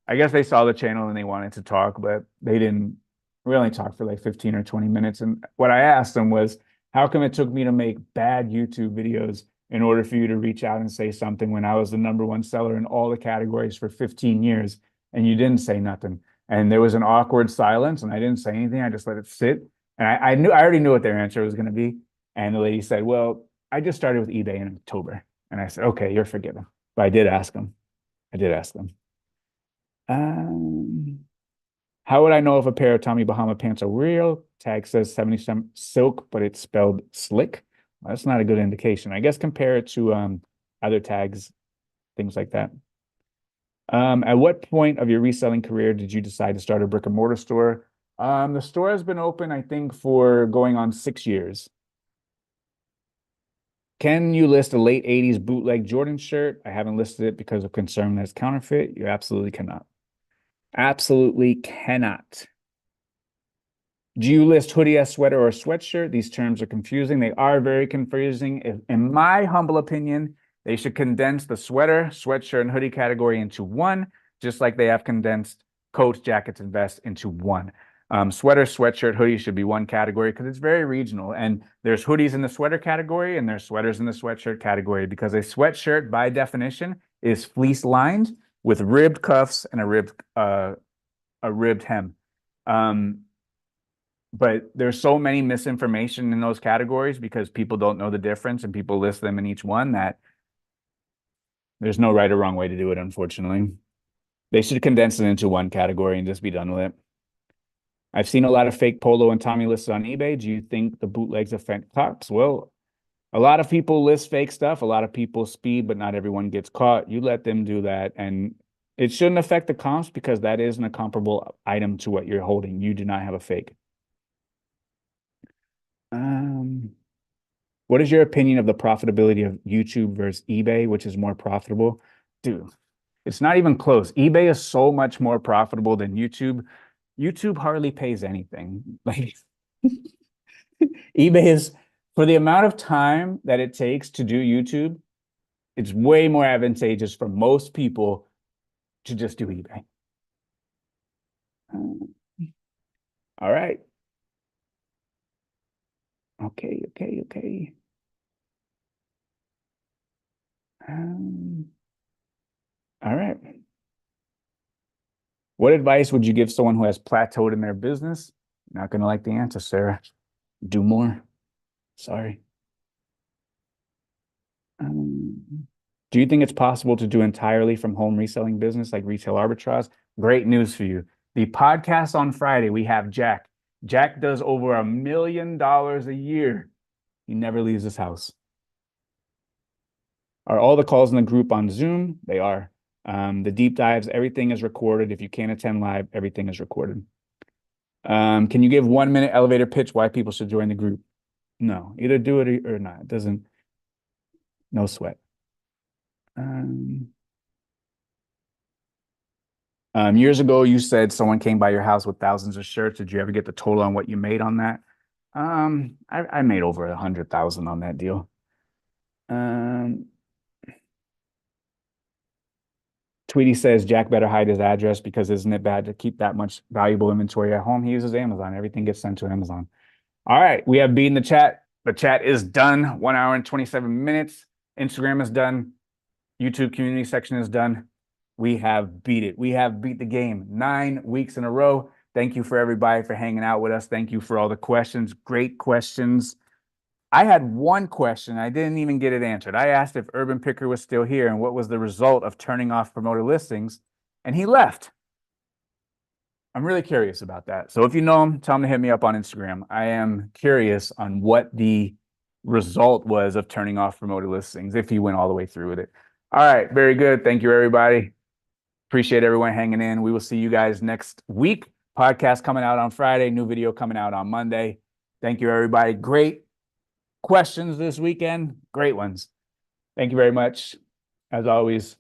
I guess they saw the channel and they wanted to talk, but they didn't. We only talked for like 15 or 20 minutes. And what I asked them was, how come it took me to make bad YouTube videos in order for you to reach out and say something when I was the number one seller in all the categories for 15 years and you didn't say nothing? And there was an awkward silence and I didn't say anything. I just let it sit. And I already knew what their answer was going to be. And the lady said, well, I just started with eBay in October. And I said, okay, you're forgiven. But I did ask them. I did ask them. Um, how would I know if a pair of Tommy Bahama pants are real? Tag says 70% silk, but it's spelled slick. Well, that's not a good indication. I guess compare it to other tags, things like that. At what point of your reselling career did you decide to start a brick and mortar store? The store has been open, I think, for going on 6 years. Can you list a late 80s bootleg Jordan shirt? I haven't listed it because of concern that it's counterfeit. You absolutely cannot. Absolutely cannot. Do you list hoodie as sweater or sweatshirt? These terms are confusing. They are very confusing. In my humble opinion, they should condense the sweater, sweatshirt, and hoodie category into one, just like they have condensed coats, jackets, and vests into one. Sweater, sweatshirt, hoodie should be one category because it's very regional. And there's hoodies in the sweater category and there's sweaters in the sweatshirt category because a sweatshirt, by definition, is fleece lined with ribbed cuffs and a ribbed hem. But there's so many misinformation in those categories because people don't know the difference and people list them in each one that there's no right or wrong way to do it, unfortunately. They should condense it into one category and just be done with it. I've seen a lot of fake polo and Tommy lists on eBay. Do you think the bootlegs affect cops? Well, a lot of people list fake stuff. A lot of people speed, but not everyone gets caught. You let them do that. And it shouldn't affect the comps because that isn't a comparable item to what you're holding. You do not have a fake. What is your opinion of the profitability of YouTube versus eBay, which is more profitable? Dude, it's not even close. eBay is so much more profitable than YouTube. YouTube hardly pays anything. Like eBay is for the amount of time that it takes to do YouTube, it's way more advantageous for most people to just do eBay. All right. Okay. All right. What advice would you give someone who has plateaued in their business? Not going to like the answer, Sarah. Do more. Sorry. Do you think it's possible to do entirely from home reselling business like retail arbitrage? Great news for you. The podcast on Friday, we have Jack. Jack does over $1 million a year. He never leaves his house. Are all the calls in the group on Zoom? They are. The deep dives, everything is recorded. If you can't attend live, everything is recorded. Can you give 1 minute elevator pitch why people should join the group? No, either do it or not. It doesn't, no sweat. Years ago, you said someone came by your house with thousands of shirts. Did you ever get the total on what you made on that? I made over 100,000 on that deal. Tweety says Jack better hide his address because isn't it bad to keep that much valuable inventory at home? He uses Amazon. Everything gets sent to Amazon. All right, we have beaten the chat. The chat is done. 1 hour and 27 minutes. Instagram is done. YouTube community section is done. We have beat it. We have beat the game 9 weeks in a row. Thank you for everybody for hanging out with us. Thank you for all the questions. Great questions. I had one question. I didn't even get it answered. I asked if Urban Picker was still here and what was the result of turning off promoted listings, and he left. I'm really curious about that. So if you know him, tell him to hit me up on Instagram. I am curious on what the result was of turning off promoted listings, if he went all the way through with it. All right, very good. Thank you, everybody. Appreciate everyone hanging in. We will see you guys next week. Podcast coming out on Friday, new video coming out on Monday. Thank you, everybody. Great questions this weekend. Great ones. Thank you very much. As always,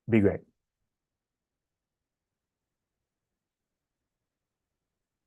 be great.